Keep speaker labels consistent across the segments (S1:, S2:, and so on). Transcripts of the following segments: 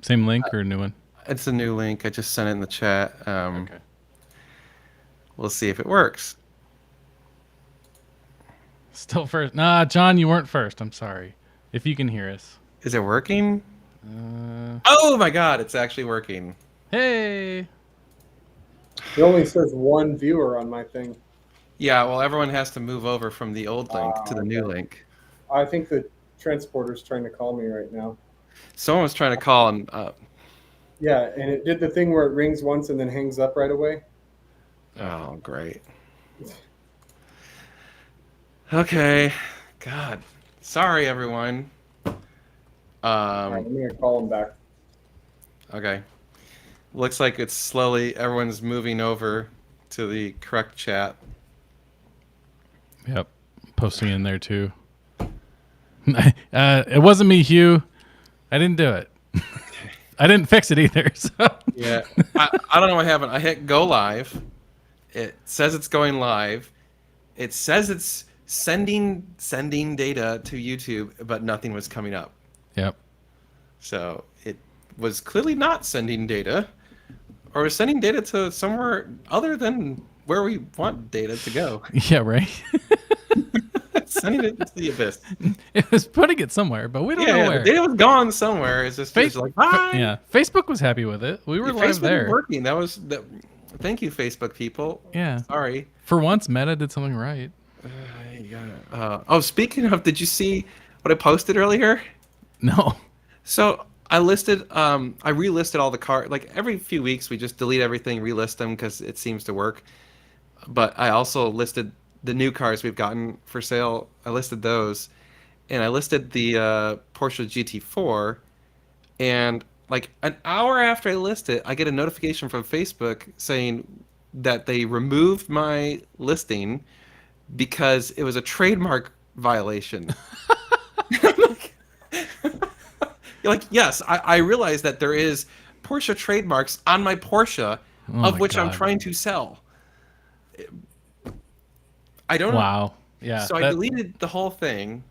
S1: Same link or a new one?
S2: It's a new link. I just sent it in the chat.
S1: Okay.
S2: We'll see if it works.
S1: Still first. Nah, John, you weren't first. I'm sorry. If you can hear us.
S2: Is it working?
S1: Uh,
S2: Oh my god, it's actually working.
S1: hey.
S3: It only says one viewer on my thing.
S2: Yeah, well, everyone has to move over from the old link to the new
S3: Okay.
S2: link.
S3: I think the transporter's trying to call me right now.
S2: Someone was trying to call and
S3: Yeah, and it did the thing where it rings once and then hangs up right away.
S2: oh, great. Okay. God. Sorry, everyone.
S3: All right, I'm gonna call him back.
S2: Okay. Looks like it's slowly, everyone's moving over to the correct chat.
S1: Yep. Posting in there too. It wasn't me, Hugh. I didn't do it. I didn't fix it either. So.
S2: Yeah. I don't know what happened. I hit go live. It says it's going live. It says it's sending data to YouTube, but nothing was coming up.
S1: Yep.
S2: So it was clearly not sending data, or was sending data to somewhere other than where we want data to go.
S1: Yeah, right.
S2: Sending it into the abyss.
S1: It was putting it somewhere, but we don't know
S2: Yeah,
S1: where.
S2: the data was gone somewhere. It's just, it's like, bye.
S1: Yeah, Facebook was happy with it. We were live
S2: Facebook
S1: there.
S2: was working. That was that. Thank you, Facebook people.
S1: Yeah.
S2: Sorry.
S1: For once, Meta did something right.
S2: Oh, speaking of, did you see what I posted earlier?
S1: No.
S2: So I listed, I relisted all the cars. Like every few weeks, we just delete everything, relist them because it seems to work. But I also listed the new cars we've gotten for sale. I listed those, and I listed the Porsche GT4. And like an hour after I list it, I get a notification from Facebook saying that they removed my listing because it was a trademark violation. You're like, yes, I realize that there is Porsche trademarks on my Porsche,
S1: Oh
S2: of
S1: my
S2: which I'm
S1: God.
S2: trying to sell. I don't know.
S1: Wow. Yeah.
S2: So I deleted the whole thing,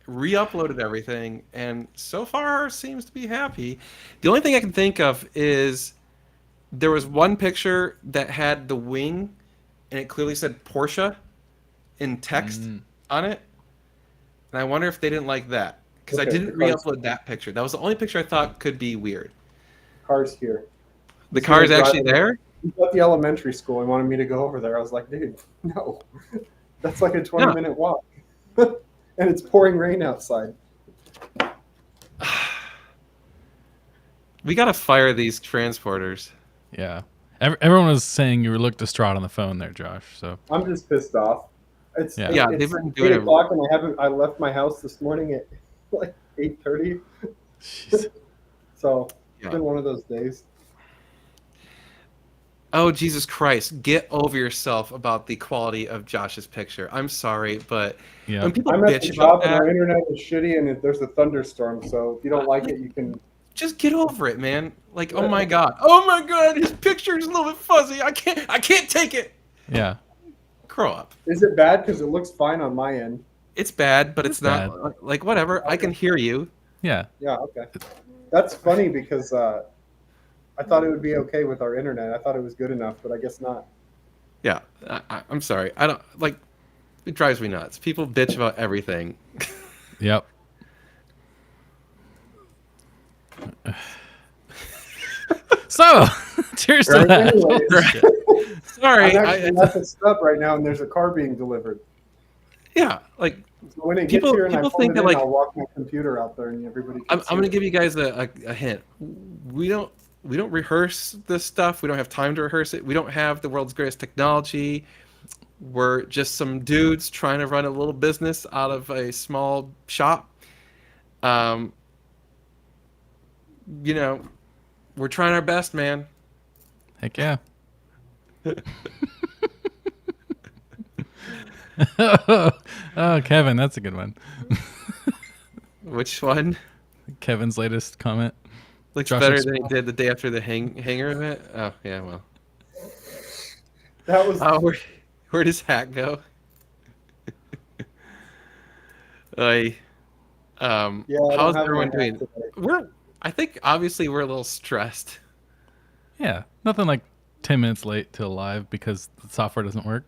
S2: re-uploaded everything, and so far seems to be happy. The only thing I can think of is there was one picture that had the wing, and it clearly said Porsche in text on it. And I wonder if they didn't like that. Because I
S3: Okay,
S2: didn't
S3: the car's-
S2: re-upload that picture. That was the only picture I thought could be weird.
S3: Car's here.
S2: The
S3: He's
S2: car is
S3: gonna drive
S2: actually
S3: it.
S2: there?
S3: He's at the elementary school and wanted me to go over there. I was like, dude, no. That's like a 20-minute walk. And it's pouring rain outside.
S2: We gotta fire these transporters.
S1: Yeah. Everyone was saying you looked distraught on the phone there, Josh. So
S3: I'm just pissed off. It's
S1: Yeah.
S2: Yeah,
S3: it's
S2: they've been doing
S3: 8
S2: it.
S3: o'clock and I left my house this morning at like 8:30.
S1: jeez.
S3: So it's
S2: Yeah.
S3: been one of those days.
S2: Oh, Jesus Christ. Get over yourself about the quality of Josh's picture. I'm sorry, but
S1: Yeah.
S2: when people
S3: I'm at the
S2: bitch about
S3: job and our
S2: that,
S3: internet is shitty and there's a thunderstorm. So if you don't like it, you can.
S2: just get over it, man. Like, oh my God. Oh my God, his picture is a little bit fuzzy. I can't take it.
S1: Yeah.
S2: Grow up.
S3: Is it bad? Because it looks fine on my end.
S2: It's bad, but it's
S1: bad.
S2: not like whatever. I can hear you.
S1: Yeah.
S3: Yeah, okay. That's funny because I thought it would be okay with our internet. I thought it was good enough, but I guess not.
S2: Yeah, I'm sorry. I don't like. It drives me nuts. People bitch about everything.
S1: Yep. So, cheers to
S3: Right,
S1: that.
S3: anyways.
S2: Sorry.
S3: I'm actually at the stub right now, and there's a car being delivered.
S2: Yeah, like
S3: So when it
S2: People-
S3: gets here and I
S2: people
S3: phone
S2: think
S3: it
S2: that,
S3: in,
S2: like-
S3: I'll walk my computer out there, and everybody. Can
S2: I'm gonna
S3: it.
S2: give you guys a hint. We don't rehearse this stuff. We don't have time to rehearse it. We don't have the world's greatest technology. We're just some dudes trying to run a little business out of a small shop. You know, we're trying our best, man.
S1: Heck yeah. Oh, Kevin, that's a good one.
S2: Which one
S1: Kevin's latest comment.
S2: looks
S1: Josh
S2: better
S1: looks-
S2: than he did the day after the hangar event? Oh yeah, well.
S3: That was
S2: Oh, where does hat go? I
S3: yeah. I don't
S2: how's
S3: have
S2: everyone
S3: my
S2: doing?
S3: hat today.
S2: We're I think obviously we're a little stressed.
S1: Yeah, nothing like 10 minutes late to live because the software doesn't work.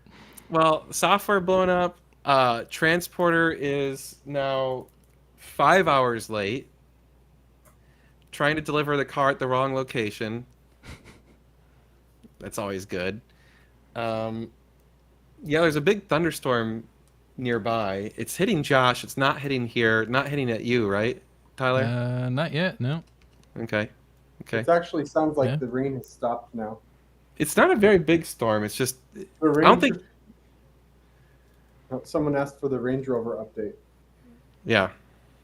S2: Well, software blowing up. Transporter is now 5 hours late. Trying to deliver the car at the wrong location. That's always good. Yeah, there's a big thunderstorm nearby. It's hitting Josh. It's not hitting here. Not hitting at you, right, Tyler?
S1: Not yet. No.
S2: Okay. Okay.
S3: It actually sounds like
S1: Yeah.
S3: the rain has stopped now.
S2: It's not a very big storm. It's just
S3: The
S2: I don't
S3: Range-
S2: think.
S3: Someone asked for the Range Rover update.
S2: Yeah.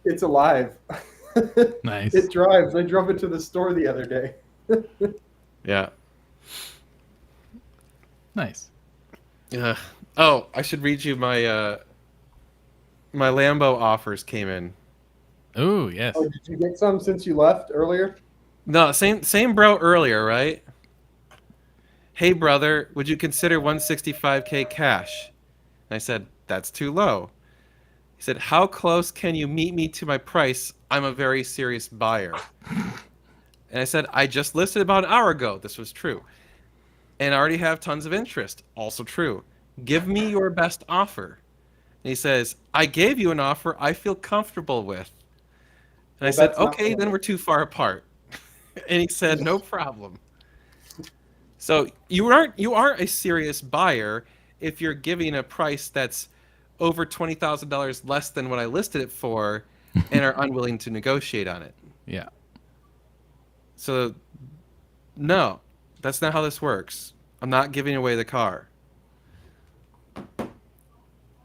S3: It's alive.
S1: Nice.
S3: It drives. I drove it to the store the other day.
S2: Yeah.
S1: Nice.
S2: Oh, I should read you my my Lambo offers came in.
S1: Oh, yes.
S3: Oh, did you get some since you left earlier?
S2: No, same bro earlier, right? Hey brother, would you consider 165K cash? And I said, that's too low. He said, how close can you meet me to my price? I'm a very serious buyer. And I said, I just listed about an hour ago. This was true. And I already have tons of interest. Also true. Give me your best offer. And he says, I gave you an offer I feel comfortable with. And I
S3: Well,
S2: said,
S3: that's not
S2: okay,
S3: fair.
S2: then we're too far apart. And he said, no problem. So you are a serious buyer if you're giving a price that's over $20,000 less than what I listed it for and are unwilling to negotiate on it.
S1: Yeah.
S2: So no, that's not how this works. I'm not giving away the car.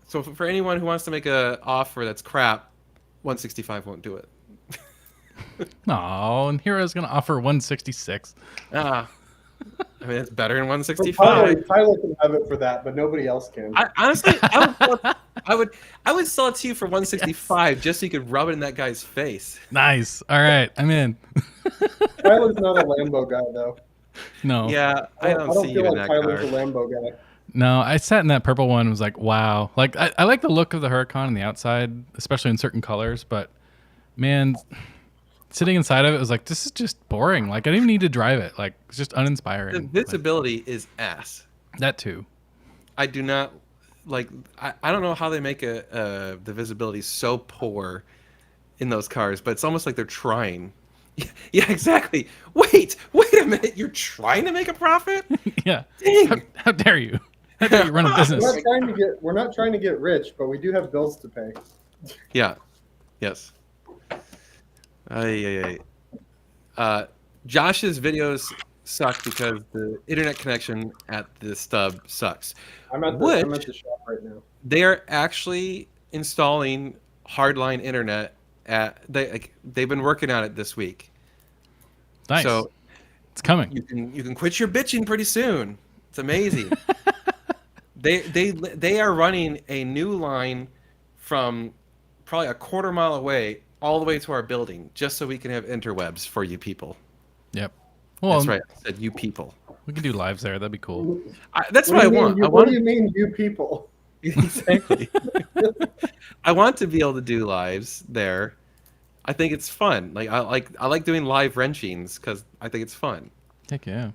S2: So for anyone who wants to make an offer that's crap, 165 won't do it.
S1: Oh, and Hero's going to offer 166.
S2: Ah, I mean, it's better than
S3: Tyler,
S2: 165.
S3: Tyler can have it for that, but nobody else can.
S2: Honestly, I would sell it to you for 165 just so you could rub it in that guy's face.
S1: Nice. All right. I'm in.
S3: Tyler's not a Lambo guy, though.
S1: No.
S2: Yeah, I don't see you
S3: feel
S2: in
S3: like
S2: that
S3: Tyler's
S2: car.
S3: a Lambo guy.
S1: No, I sat in that purple one and was like, wow. Like, I like the look of the Huracan on the outside, especially in certain colors, but man, sitting inside of it was like, this is just boring. Like, I didn't even need to drive it. Like, it's just
S2: The
S1: uninspiring.
S2: visibility is ass.
S1: Like, that too.
S2: I do not like. I don't know how they make the visibility so poor in those cars, but it's almost like they're trying. Yeah, exactly. Wait a minute. You're trying to make a profit?
S1: Yeah.
S2: Dang.
S1: How dare you? How dare you run a business?
S3: We're not trying to get rich, but we do have bills to pay.
S2: Yeah. Yes. Ay. Josh's videos suck because the internet connection at the stub sucks.
S3: I'm at
S2: Which-
S3: the shop right now.
S2: They are actually installing hardline internet they've been working on it this week.
S1: Nice.
S2: So
S1: It's coming.
S2: you can quit your bitching pretty soon. It's amazing. They are running a new line from probably a quarter mile away all the way to our building just so we can have interwebs for you people.
S1: Yep. Well,
S2: That's right. I said you people.
S1: we can do lives there. That'd be cool.
S2: That's what I want.
S3: What do you mean, you people?
S2: Exactly. I want to be able to do lives there. I think it's fun. I like doing live wrenchings because I think it's fun.
S1: Heck yeah.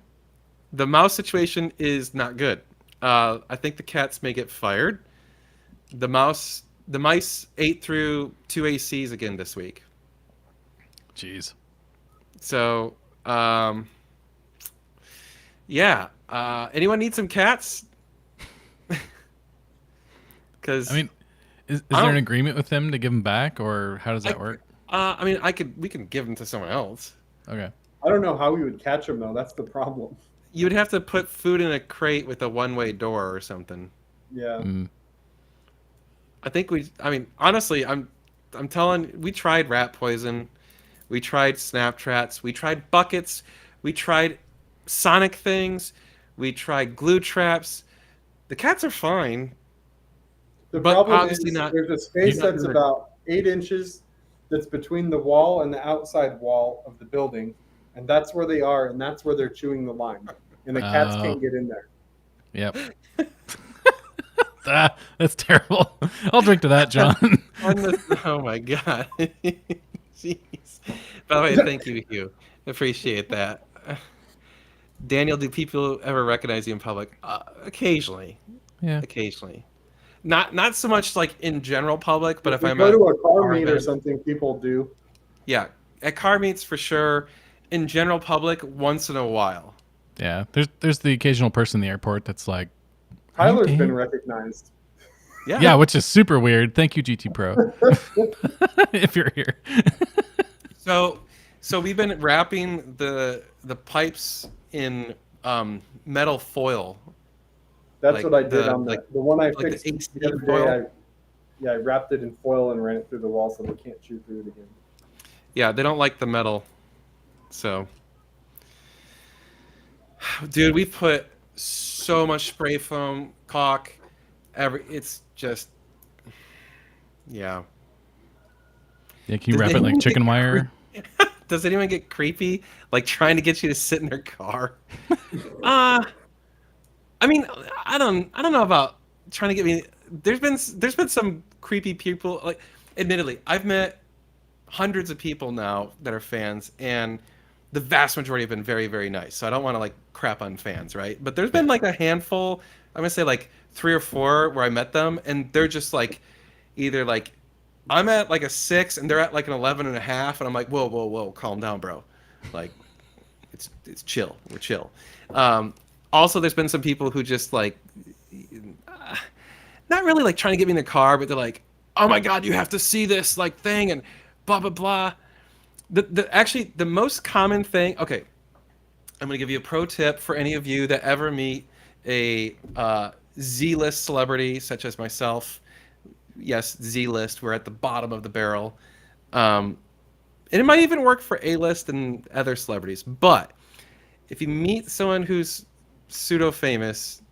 S2: The mouse situation is not good. I think the cats may get fired. The mice ate through 2 ACs again this week.
S1: Jeez.
S2: So, yeah. Anyone need some cats? Because
S1: I mean, is there an agreement with them to give them back, or how does that work?
S2: I mean, we can give them to someone else.
S1: Okay.
S3: I don't know how we would catch them though. That's the problem.
S2: You would have to put food in a crate with a one-way door or something.
S3: Yeah.
S1: Mm.
S2: I mean, honestly, I'm telling. We tried rat poison, we tried snap traps, we tried buckets, we tried sonic things, we tried glue traps. The cats are fine.
S3: The
S2: But
S3: problem
S2: obviously
S3: is
S2: not-
S3: there's a space
S2: you're not
S3: that's
S2: gonna-
S3: about 8 inches that's between the wall and the outside wall of the building, and that's where they are, and that's where they're chewing the line, and the cats
S1: Oh.
S3: can't get in there.
S1: Yep. That's terrible. I'll drink to that, John.
S2: Oh my god. Jeez. By the way, thank you, Hugh. Appreciate that. Daniel, do people ever recognize you in public? Occasionally.
S1: Yeah.
S2: Occasionally. Not so much like in general public, but if
S3: we
S2: I'm
S3: go
S2: at
S3: to a car
S2: car
S3: meet or
S2: event-
S3: something, people do.
S2: yeah, at car meets for sure. In general public, once in a while.
S1: Yeah. There's the occasional person in the airport that's like,
S3: Tyler's
S1: "Hey,
S3: been
S1: Dan."
S3: recognized.
S1: Yeah, which is super weird. Thank you, GT Pro, if you're here.
S2: So we've been wrapping the pipes in metal foil.
S3: That's
S2: Like
S3: what I did
S2: the-
S3: on
S2: like-
S3: the one I
S2: like the
S3: fixed
S2: AC
S3: the other
S2: foil?
S3: day. I wrapped it in foil and ran it through the wall so they can't chew through it again.
S2: Yeah, they don't like the metal. So, dude, we put so much spray foam, caulk, it's just, yeah.
S1: Yeah, can you
S2: Did
S1: wrap
S2: they
S1: it like
S2: make
S1: chicken
S2: it
S1: wire?
S2: Does anyone get creepy, like trying to get you to sit in their car? I mean, I don't know about trying to get me. There's been some creepy people. Like, admittedly, I've met hundreds of people now that are fans, and the vast majority have been very, very nice. So I don't want to like crap on fans, right? But there's been like a handful. I'm gonna say like 3 or 4 where I met them, and they're just like either like I'm at like a 6 and they're at like an 11.5, and I'm like, whoa, calm down, bro. Like, it's chill. We're chill. Also, there's been some people who just like, not really like trying to get me in the car, but they're like, oh my God, you have to see this like thing and blah, blah, blah. Actually, the most common thing, okay, I'm going to give you a pro tip for any of you that ever meet a Z-list celebrity such as myself. Yes, Z-list, we're at the bottom of the barrel. And it might even work for A-list and other celebrities. But if you meet someone who's pseudo-famous,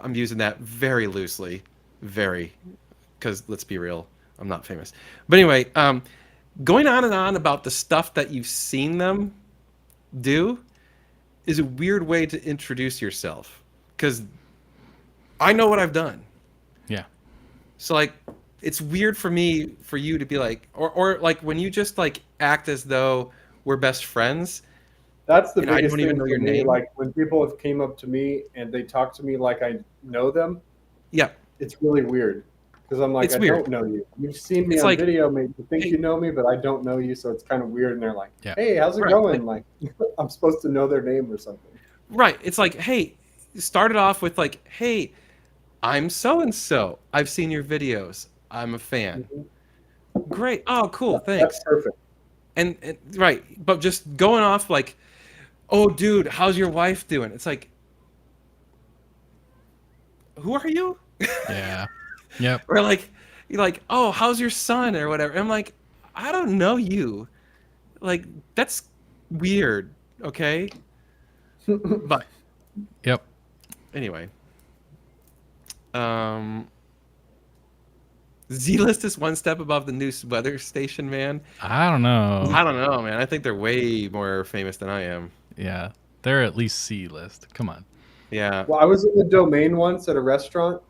S2: I'm using that very loosely, because let's be real, I'm not famous. But anyway, going on and on about the stuff that you've seen them do is a weird way to introduce yourself, because I know what I've done.
S1: Yeah.
S2: So like, it's weird for me for you to be like, or like when you just like act as though we're best friends.
S3: That's the
S2: And I
S3: biggest
S2: don't
S3: thing
S2: even know
S3: for
S2: your
S3: me.
S2: name.
S3: Like when people have came up to me and they talk to me like I know them,
S2: Yeah,
S3: it's really weird because I'm like,
S2: It's
S3: I
S2: weird.
S3: don't know you. You've seen me
S2: It's
S3: on
S2: like,
S3: video, maybe you think
S2: hey-
S3: you know me, but I don't know you, so it's kind of weird. And they're like,
S1: Yeah.
S3: hey, how's it
S2: Right,
S3: going? Like, I'm supposed to know their name or something.
S2: right. It's like, hey, started off with like, hey, I'm so and so. I've seen your videos. I'm a fan. Great. Oh, cool. Thanks.
S3: That's perfect.
S2: And right, but just going off like, oh, dude, how's your wife doing? It's like, who are you?
S1: Yeah. Yep.
S2: Or like, you're like, oh, how's your son or whatever. I'm like, I don't know you. Like, that's weird. Okay. But
S1: Yep.
S2: anyway, Z-List is one step above the new weather station, man.
S1: I don't know.
S2: I don't know, man. I think they're way more famous than I am.
S1: Yeah. They're at least C list. Come on.
S2: Yeah.
S3: Well, I was in the Domain once at a restaurant,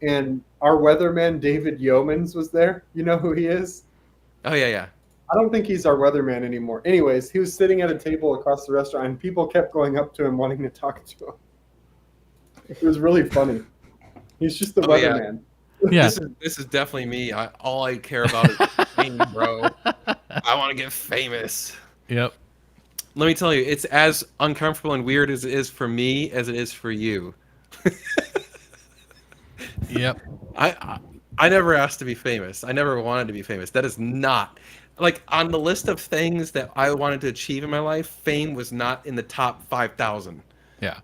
S3: and our weatherman David Yeomans was there. You know who he is?
S2: Oh yeah, yeah.
S3: I don't think he's our weatherman anymore. Anyways, he was sitting at a table across the restaurant, and people kept going up to him wanting to talk to him. It was really funny. He's just the
S2: Oh, yeah.
S3: weatherman.
S1: Yeah.
S2: This is definitely me. All I care about is fame, bro. I want to get famous.
S1: Yep.
S2: Let me tell you, it's as uncomfortable and weird as it is for me as it is for you.
S1: Yep.
S2: I never asked to be famous. I never wanted to be famous. That is not like on the list of things that I wanted to achieve in my life. Fame was not in the top 5,000.
S1: Yeah.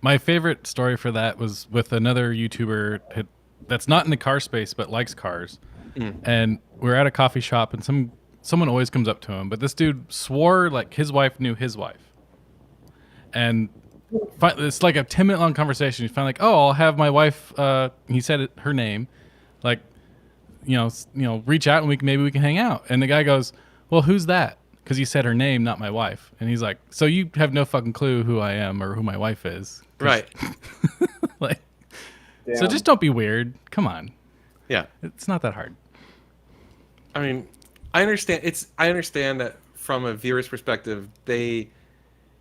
S1: My favorite story for that was with another YouTuber that's not in the car space but likes cars. And we're at a coffee shop and someone always comes up to him, but this dude swore like his wife knew his wife. And it's like a 10-minute long conversation. He's finally like, "Oh, I'll have my wife." He said her name, like, reach out and maybe we can hang out. And the guy goes, "Well, who's that?" Because he said her name, not my wife. And he's like, "So you have no fucking clue who I am or who my wife is?"
S2: Right.
S1: Like, so
S3: Damn.
S1: just don't be weird. Come on,
S2: Yeah.
S1: it's not that hard.
S2: I mean, I understand. I understand that from a viewer's perspective, they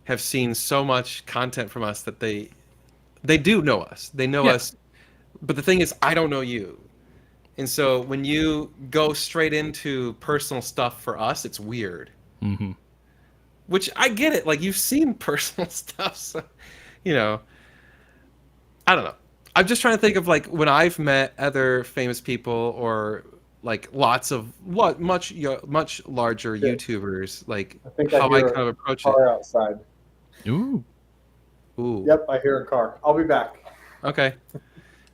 S2: have seen so much content from us that they do know us. They know
S1: Yeah.
S2: us. But the thing is, I don't know you. And so when you go straight into personal stuff for us, it's weird.
S1: Mm-hmm.
S2: Which I get it. Like you've seen personal stuff, so you know. I don't know. I'm just trying to think of like when I've met other famous people or like lots of much larger
S3: Yeah.
S2: YouTubers, like
S3: I think I
S2: how I
S3: hear
S2: kind of
S3: a
S2: approach it.
S3: car outside.
S1: Ooh.
S2: Ooh.
S3: Yep, I hear a car. I'll be back.
S2: Okay.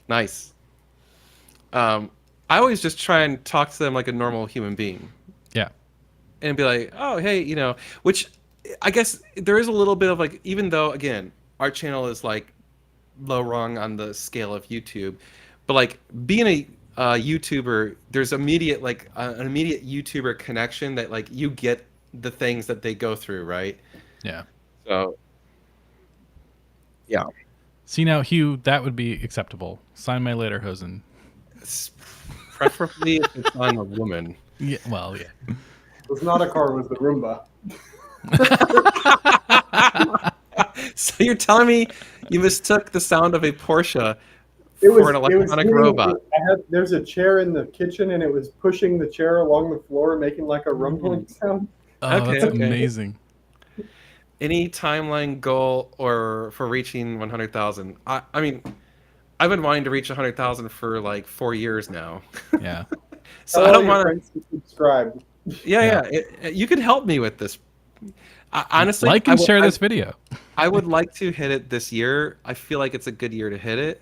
S2: Nice. I always just try and talk to them like a normal human being
S1: Yeah.
S2: and be like, oh, hey, which I guess there is a little bit of like, even though, again, our channel is like low rung on the scale of YouTube, but like being a YouTuber, there's immediate, like an immediate YouTuber connection that like you get the things that they go through, right?
S1: Yeah.
S2: So, yeah.
S1: See now, Hugh, that would be acceptable. Sign my lederhosen.
S2: Preferably if it's on a woman.
S1: Yeah. Well, yeah.
S3: It was not a car, it was the Roomba.
S2: So you're telling me you mistook the sound of a Porsche
S3: It was,
S2: for an electronic
S3: hitting-
S2: robot?
S3: there's a chair in the kitchen, and it was pushing the chair along the floor, making like a rumbling sound.
S1: Oh,
S2: Okay,
S1: that's
S2: okay.
S1: amazing.
S2: Any timeline goal or for reaching 100,000? I mean, I've been wanting to reach 100,000 for like 4 years now.
S1: Yeah.
S2: So
S3: Tell
S2: I
S3: all
S2: don't
S3: your
S2: want
S3: friends to subscribe.
S2: to. Yeah. You could help me with this. Honestly,
S1: Like and share this video.
S2: I would like to hit it this year. I feel like it's a good year to hit it.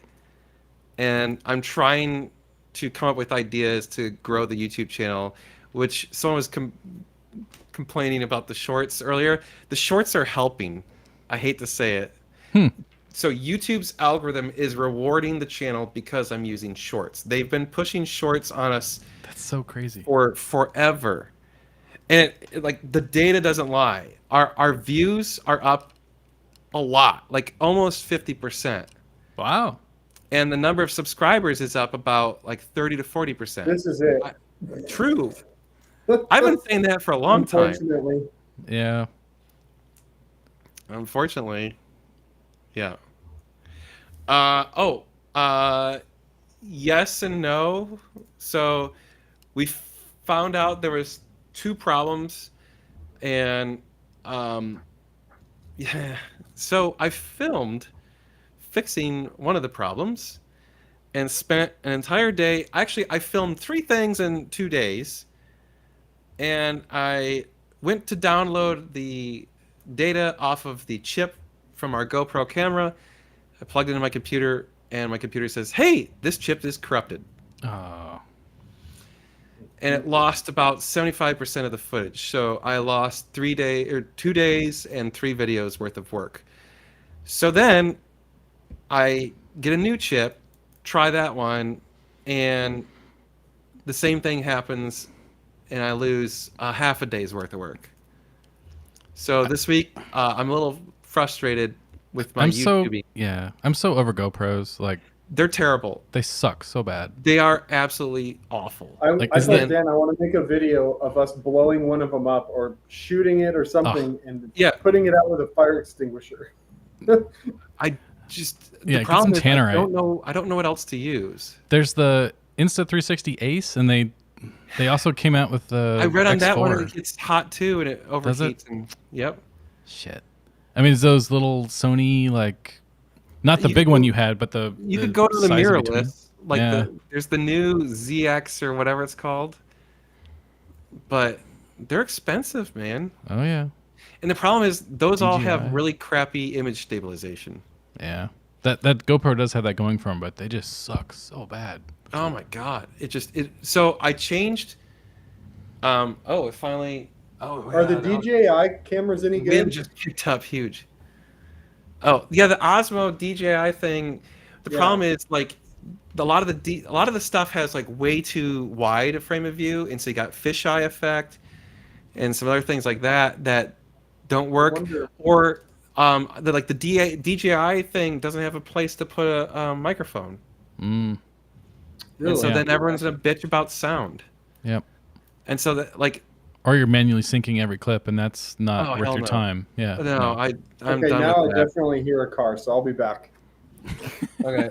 S2: And I'm trying to come up with ideas to grow the YouTube channel, which someone was complaining about the shorts earlier. The shorts are helping. I hate to say it. So YouTube's algorithm is rewarding the channel because I'm using shorts. They've been pushing shorts on us
S1: That's so crazy.
S2: for forever. And like the data doesn't lie. Our views are up a lot, like almost 50%.
S1: Wow.
S2: And the number of subscribers is up about like 30 to 40%.
S3: This is it.
S2: True. I've been saying that for a long time.
S3: Unfortunately.
S1: Yeah.
S2: Unfortunately. Yeah. Yes and no. So we found out there was 2 problems, and yeah. So I filmed fixing one of the problems and spent an entire day. Actually, I filmed 3 things in 2 days, and I went to download the data off of the chip from our GoPro camera. I plugged it into my computer, and my computer says, "Hey, this chip is corrupted."
S1: Oh.
S2: And it lost about 75% of the footage. So I lost 2 days and 3 videos worth of work. So then I get a new chip, try that one, and the same thing happens, and I lose half a day's worth of work. So this week, I'm a little frustrated with my YouTubing.
S1: I'm so over GoPros. Like,
S2: They're terrible.
S1: they suck so bad.
S2: They are absolutely awful.
S3: I
S1: Like,
S3: told
S1: isn't
S3: Dan I want to make a video of us blowing one of them up or shooting it or something and
S2: Yeah.
S3: putting it out with a fire extinguisher.
S2: I just
S1: Yeah,
S2: the
S1: get
S2: problem
S1: some
S2: is I
S1: tannerite.
S2: don't know what else to use.
S1: There's the Insta360 Ace, and they also came out with the
S2: I read on that one
S1: X4.
S2: it gets hot too and it
S1: Does it?
S2: overheats and yep.
S1: Shit. I mean, it's those little Sony, like, not the
S2: You
S1: big
S2: could
S1: one
S2: go-
S1: you had, but the
S2: You could go to the
S1: size in between.
S2: mirrorless. Like
S1: Yeah.
S2: there's the new ZX or whatever it's called. But they're expensive, man.
S1: Oh yeah,
S2: And the problem is those all
S1: DJI.
S2: have really crappy image stabilization.
S1: yeah. That GoPro does have that going for them, but they just suck so bad.
S2: Oh my god. So I changed it finally
S3: Are the DJI cameras any
S2: Wind
S3: good?
S2: just picked up huge. Oh yeah, the Osmo DJI thing. The
S3: Yeah.
S2: problem is like a lot of the stuff has like way too wide a frame of view, and so you got fisheye effect and some other things like that don't work.
S3: Wonder-
S2: Or the DJI thing doesn't have a place to put a microphone,
S1: Mm.
S2: and
S3: Really?
S2: so
S1: Yeah.
S2: then everyone's gonna bitch about sound.
S1: Yep.
S2: And so that like
S1: Or you're manually syncing every clip, and that's
S2: Oh,
S1: not worth
S2: hell
S1: your
S2: no.
S1: time. Yeah.
S2: No, I'm
S3: Okay,
S2: done
S3: now I
S2: with that.
S3: definitely hear a car, so I'll be back.
S2: Okay.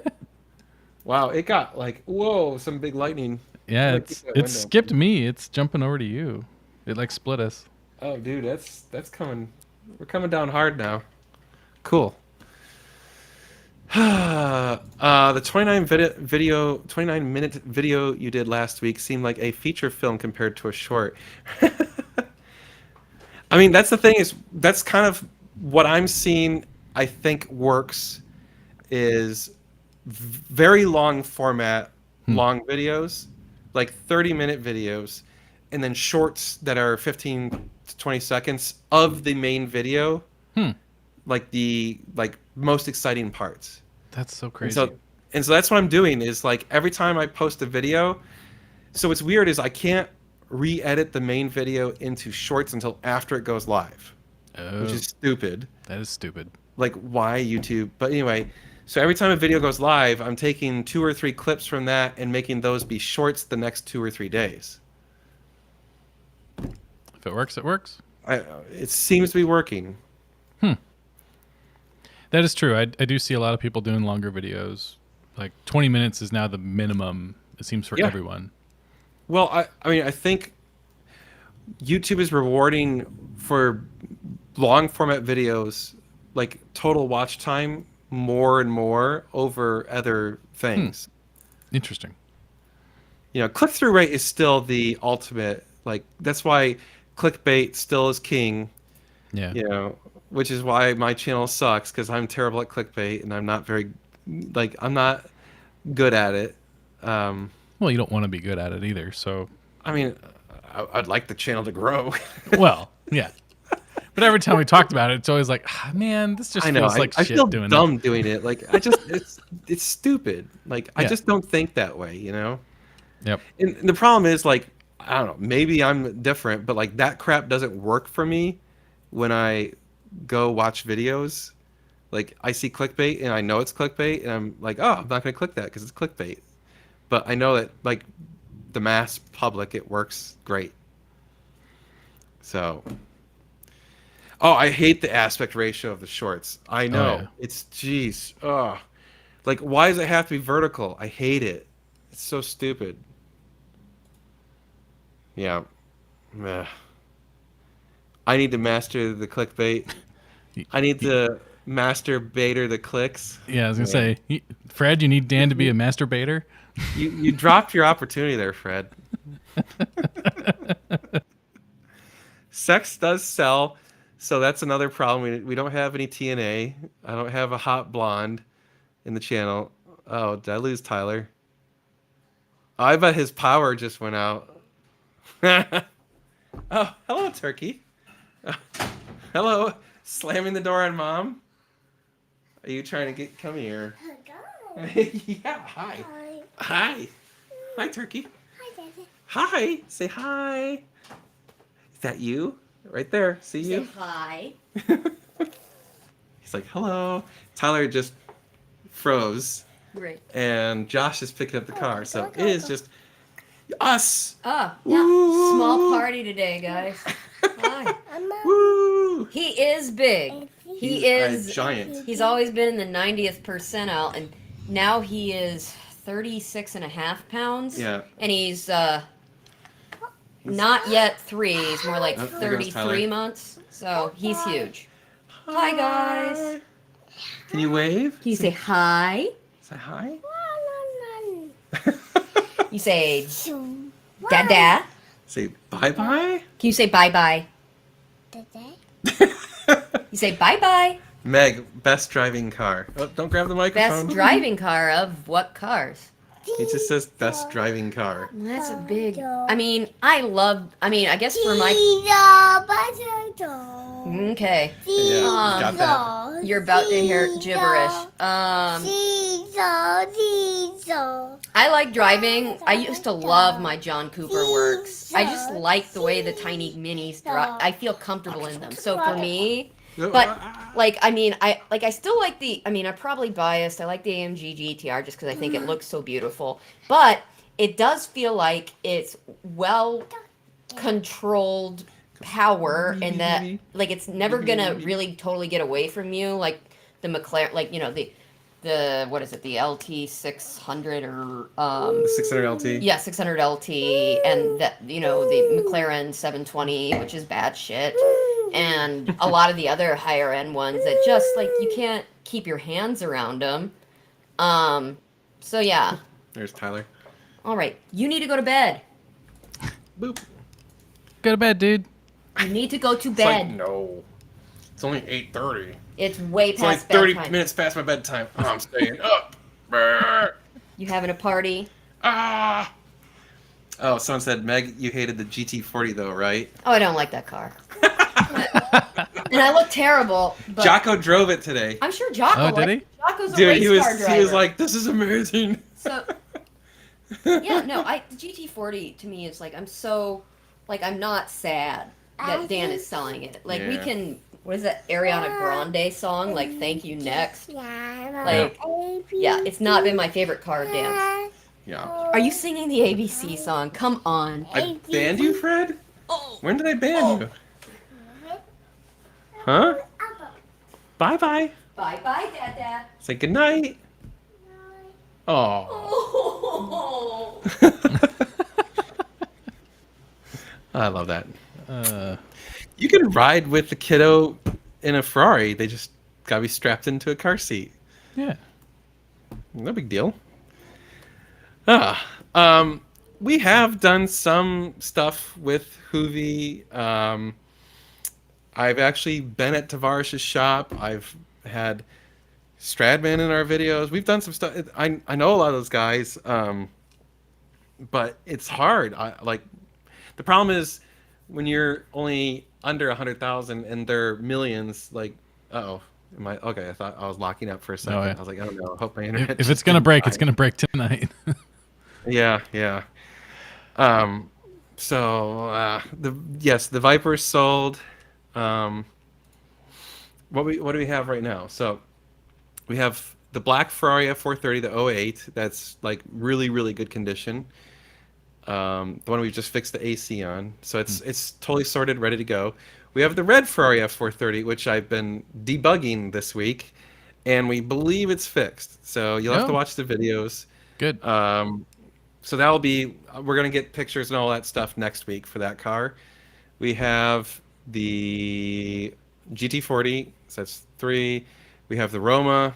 S2: Wow, it got like, whoa, some big lightning.
S1: Yeah,
S2: I'm gonna keep
S1: it's
S2: that
S1: it's
S2: window.
S1: skipped me. It's jumping over to you. It like split us.
S2: Oh, dude, that's coming. We're coming down hard now. Cool. The 29-minute video you did last week seemed like a feature film compared to a short. I mean, that's the thing is that's kind of what I'm seeing. I think works is very long format, long videos, like 30-minute videos, and then shorts that are 15 to 20 seconds of the main video,
S1: Hmm.
S2: like the most exciting parts.
S1: That's so
S2: And
S1: crazy.
S2: so that's what I'm doing is like every time I post a video. So what's weird is I can't re-edit the main video into shorts until after it goes live, which is stupid.
S1: That is stupid.
S2: Like why YouTube? But anyway, so every time a video goes live, I'm taking 2 or 3 clips from that and making those be shorts the next 2 or 3 days.
S1: If it works, it works.
S2: It seems to be working.
S1: That is true. I do see a lot of people doing longer videos. Like 20 minutes is now the minimum, it seems, for
S2: Yeah.
S1: everyone.
S2: Well, I mean, I think YouTube is rewarding for long format videos, like total watch time, more and more over other things.
S1: Interesting.
S2: You know, click through rate is still the ultimate. Like that's why clickbait still is king.
S1: Yeah.
S2: You know, which is why my channel sucks because I'm terrible at clickbait and I'm not very, like, I'm not good at it.
S1: Well, you don't want to be good at it either. So,
S2: I mean, I'd like the channel to grow.
S1: well, yeah. But every time we talked about it, it's always like, ah, man, this just
S2: I know.
S1: feels like
S2: I
S1: shit
S2: feel
S1: doing
S2: dumb doing it. Like I just, it's stupid. Like I
S1: Yeah.
S2: just don't think that way. You know.
S1: it. Yep.
S2: And the problem is like I don't know. Maybe I'm different, but like that crap doesn't work for me when I go watch videos. Like I see clickbait and I know it's clickbait, and I'm like, oh, I'm not gonna click that because it's clickbait. But I know that like the mass public, it works great. So. Oh, I hate the aspect ratio of the shorts. I know.
S1: yeah.
S2: It's jeez. Ugh. Like, why does it have to be vertical? I hate it. It's so stupid. Yeah. Ugh. I need to master the clickbait. I need to master baiter the clicks.
S1: Yeah, I was going to say, Fred, you need Dan to be a masturbator?
S2: You dropped your opportunity there, Fred. Sex does sell. So that's another problem. We don't have any TNA. I don't have a hot blonde in the channel. Oh, did I lose Tyler? I bet his power just went out. Oh, hello, Turkey. Hello. Slamming the door on Mom. Are you trying to come here? Yeah, hi. Hi. Hi, Turkey. Hi. Say hi. Is that you? Right there. See you?
S4: Say hi.
S2: He's like, hello. Tyler just froze,
S4: Great.
S2: and Josh is picking up the car. So it is just us.
S4: Oh, yeah.
S2: Woo.
S4: Small party today, guys. Hi.
S2: Woo!
S4: He is big. He
S2: He's
S4: is
S2: a giant.
S4: He's always been in the 90th percentile, and now he is 36 and a half pounds.
S2: Yeah.
S4: And he's not yet 3. He's more like
S2: Oh, there goes Tyler.
S4: 33 months. So he's huge. Hi, guys.
S2: Can you wave?
S4: Can you say hi?
S2: Say hi.
S4: You say dada.
S2: Say bye bye.
S4: Can you say bye bye? You say bye bye.
S2: Meg, best driving car. Oh, don't grab the microphone.
S4: Best driving car of what cars?
S2: It just says best driving car.
S4: That's a big. I mean, I guess for my. Okay.
S2: Yeah, got that.
S4: You're about to hear gibberish. I like driving. I used to love my John Cooper works. I just like the way the tiny minis drive. I feel comfortable in them. So for me, but I still like I'm probably biased. I like the AMG GTR just because I think it looks so beautiful. But it does feel like it's well controlled power, and that like it's never gonna really totally get away from you, like the McLaren, like the what is it, the LT 600 or
S2: The 600 LT.
S4: yeah, 600 LT, and that the McLaren 720, which is bad shit, and a lot of the other higher end ones that just like you can't keep your hands around them. So yeah.
S2: There's Tyler.
S4: All right, you need to go to bed.
S2: Boop.
S1: Go to bed, dude.
S4: You need to go to
S2: It's like,
S4: bed.
S2: no. It's only 8:30.
S4: It's way
S2: It's only
S4: past
S2: 30
S4: bedtime.
S2: minutes past my bedtime. Oh, I'm staying up. Brr.
S4: You having a party?
S2: Ah. Oh, someone said, Meg, you hated the GT40 though, right?
S4: Oh, I don't like that car. And I look terrible. But
S2: Jocko drove it today.
S4: I'm sure Jocko.
S1: Oh, did
S4: liked
S1: he?
S4: it. Jocko's a
S2: Dude,
S4: race
S2: he was
S4: car driver.
S2: he was like, this is amazing.
S4: So, yeah, no, the GT40 to me is like, I'm not sad that Dan is selling it. Like, we
S2: Yeah.
S4: can, what is that Ariana Grande song? Like, Thank You Next. Like, yeah, it's not been my favorite car dance.
S2: Yeah.
S4: Are you singing the ABC song? Come on.
S2: I banned you, Fred?
S4: Oh,
S2: When did I ban you? Huh? Bye-bye.
S4: bye-bye, Dada.
S2: Say goodnight. Oh. I love that. You can ride with the kiddo in a Ferrari. They just gotta be strapped into a car seat.
S1: Yeah.
S2: No big deal. We have done some stuff with Hoovy. I've actually been at Tavares's shop. I've had Stradman in our videos. We've done some stuff. I know a lot of those guys, but it's hard. The problem is when you're only under 100,000 and they're millions. Like, am I okay? I thought I was locking up for a second.
S1: Oh, yeah.
S2: I was like, I don't know. I hope my internet.
S1: If it's gonna break, it's gonna break tonight.
S2: Yeah. So the Viper's sold. What do we have right now? So we have the black Ferrari F430, the 08. That's like really, really good condition. The one we just fixed the AC on. So it's totally sorted, ready to go. We have the red Ferrari F430, which I've been debugging this week, and we believe it's fixed. So you'll have to watch the videos.
S1: Good.
S2: So that'll be, we're going to get pictures and all that stuff next week for that car. We have the GT40, so that's 3. We have the Roma,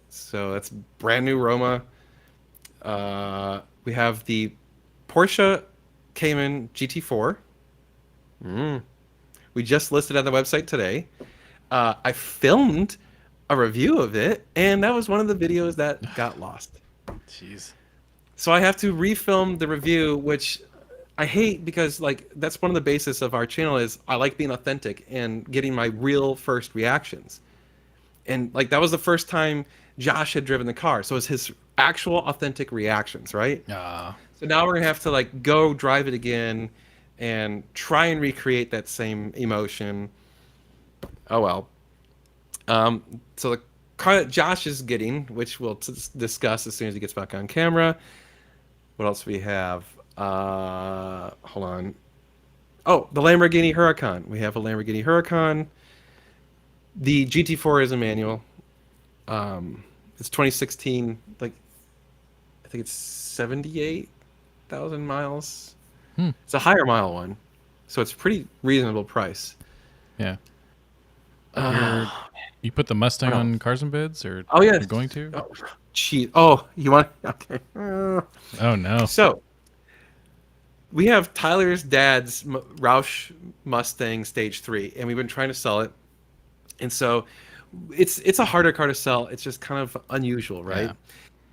S2: so that's brand new Roma. We have the Porsche Cayman GT4. We just listed on the website today. I filmed a review of it, and that was one of the videos that got lost.
S1: Jeez.
S2: So I have to refilm the review, which I hate because like that's one of the basis of our channel is I like being authentic and getting my real first reactions. And like that was the first time Josh had driven the car. So it's his actual authentic reactions, right? So now we're gonna have to like go drive it again and try and recreate that same emotion. Oh well. So the car that Josh is getting, which we'll discuss as soon as he gets back on camera. What else do we have? Hold on. Oh, the Lamborghini Huracan. We have a Lamborghini Huracan. The GT4 is a manual. It's 2016. Like, I think it's 78,000 miles. It's a higher mile one, so it's pretty reasonable price.
S1: Yeah. You put the Mustang on Cars and Bids, or
S2: Oh yeah,
S1: you're going to?
S2: Oh, cheat. Oh, you want? Okay.
S1: Oh no.
S2: So we have Tyler's dad's Roush Mustang Stage 3, and we've been trying to sell it. And so it's a harder car to sell. It's just kind of unusual, right?
S1: Yeah.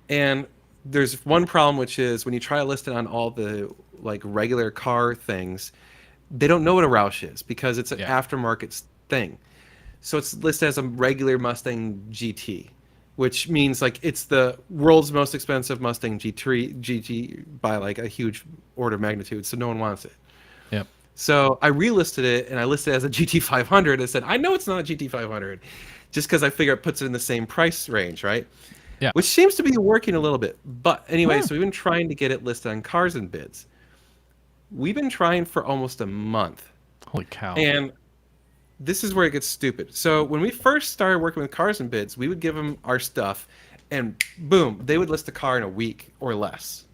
S2: And there's one problem, which is when you try to list it on all the like regular car things, they don't know what a Roush is because it's an aftermarket thing. So it's listed as a regular Mustang GT, which means like it's the world's most expensive Mustang GT by like a huge order of magnitude. So no one wants it.
S1: Yep.
S2: So I relisted it and I listed it as a GT500 and said, I know it's not a GT500 just because I figure it puts it in the same price range, right?
S1: Yeah.
S2: Which seems to be working a little bit. But anyway, so we've been trying to get it listed on Cars and Bids. We've been trying for almost a month.
S1: Holy cow.
S2: And this is where it gets stupid. So when we first started working with Cars and Bids, we would give them our stuff, and boom, they would list a car in a week or less,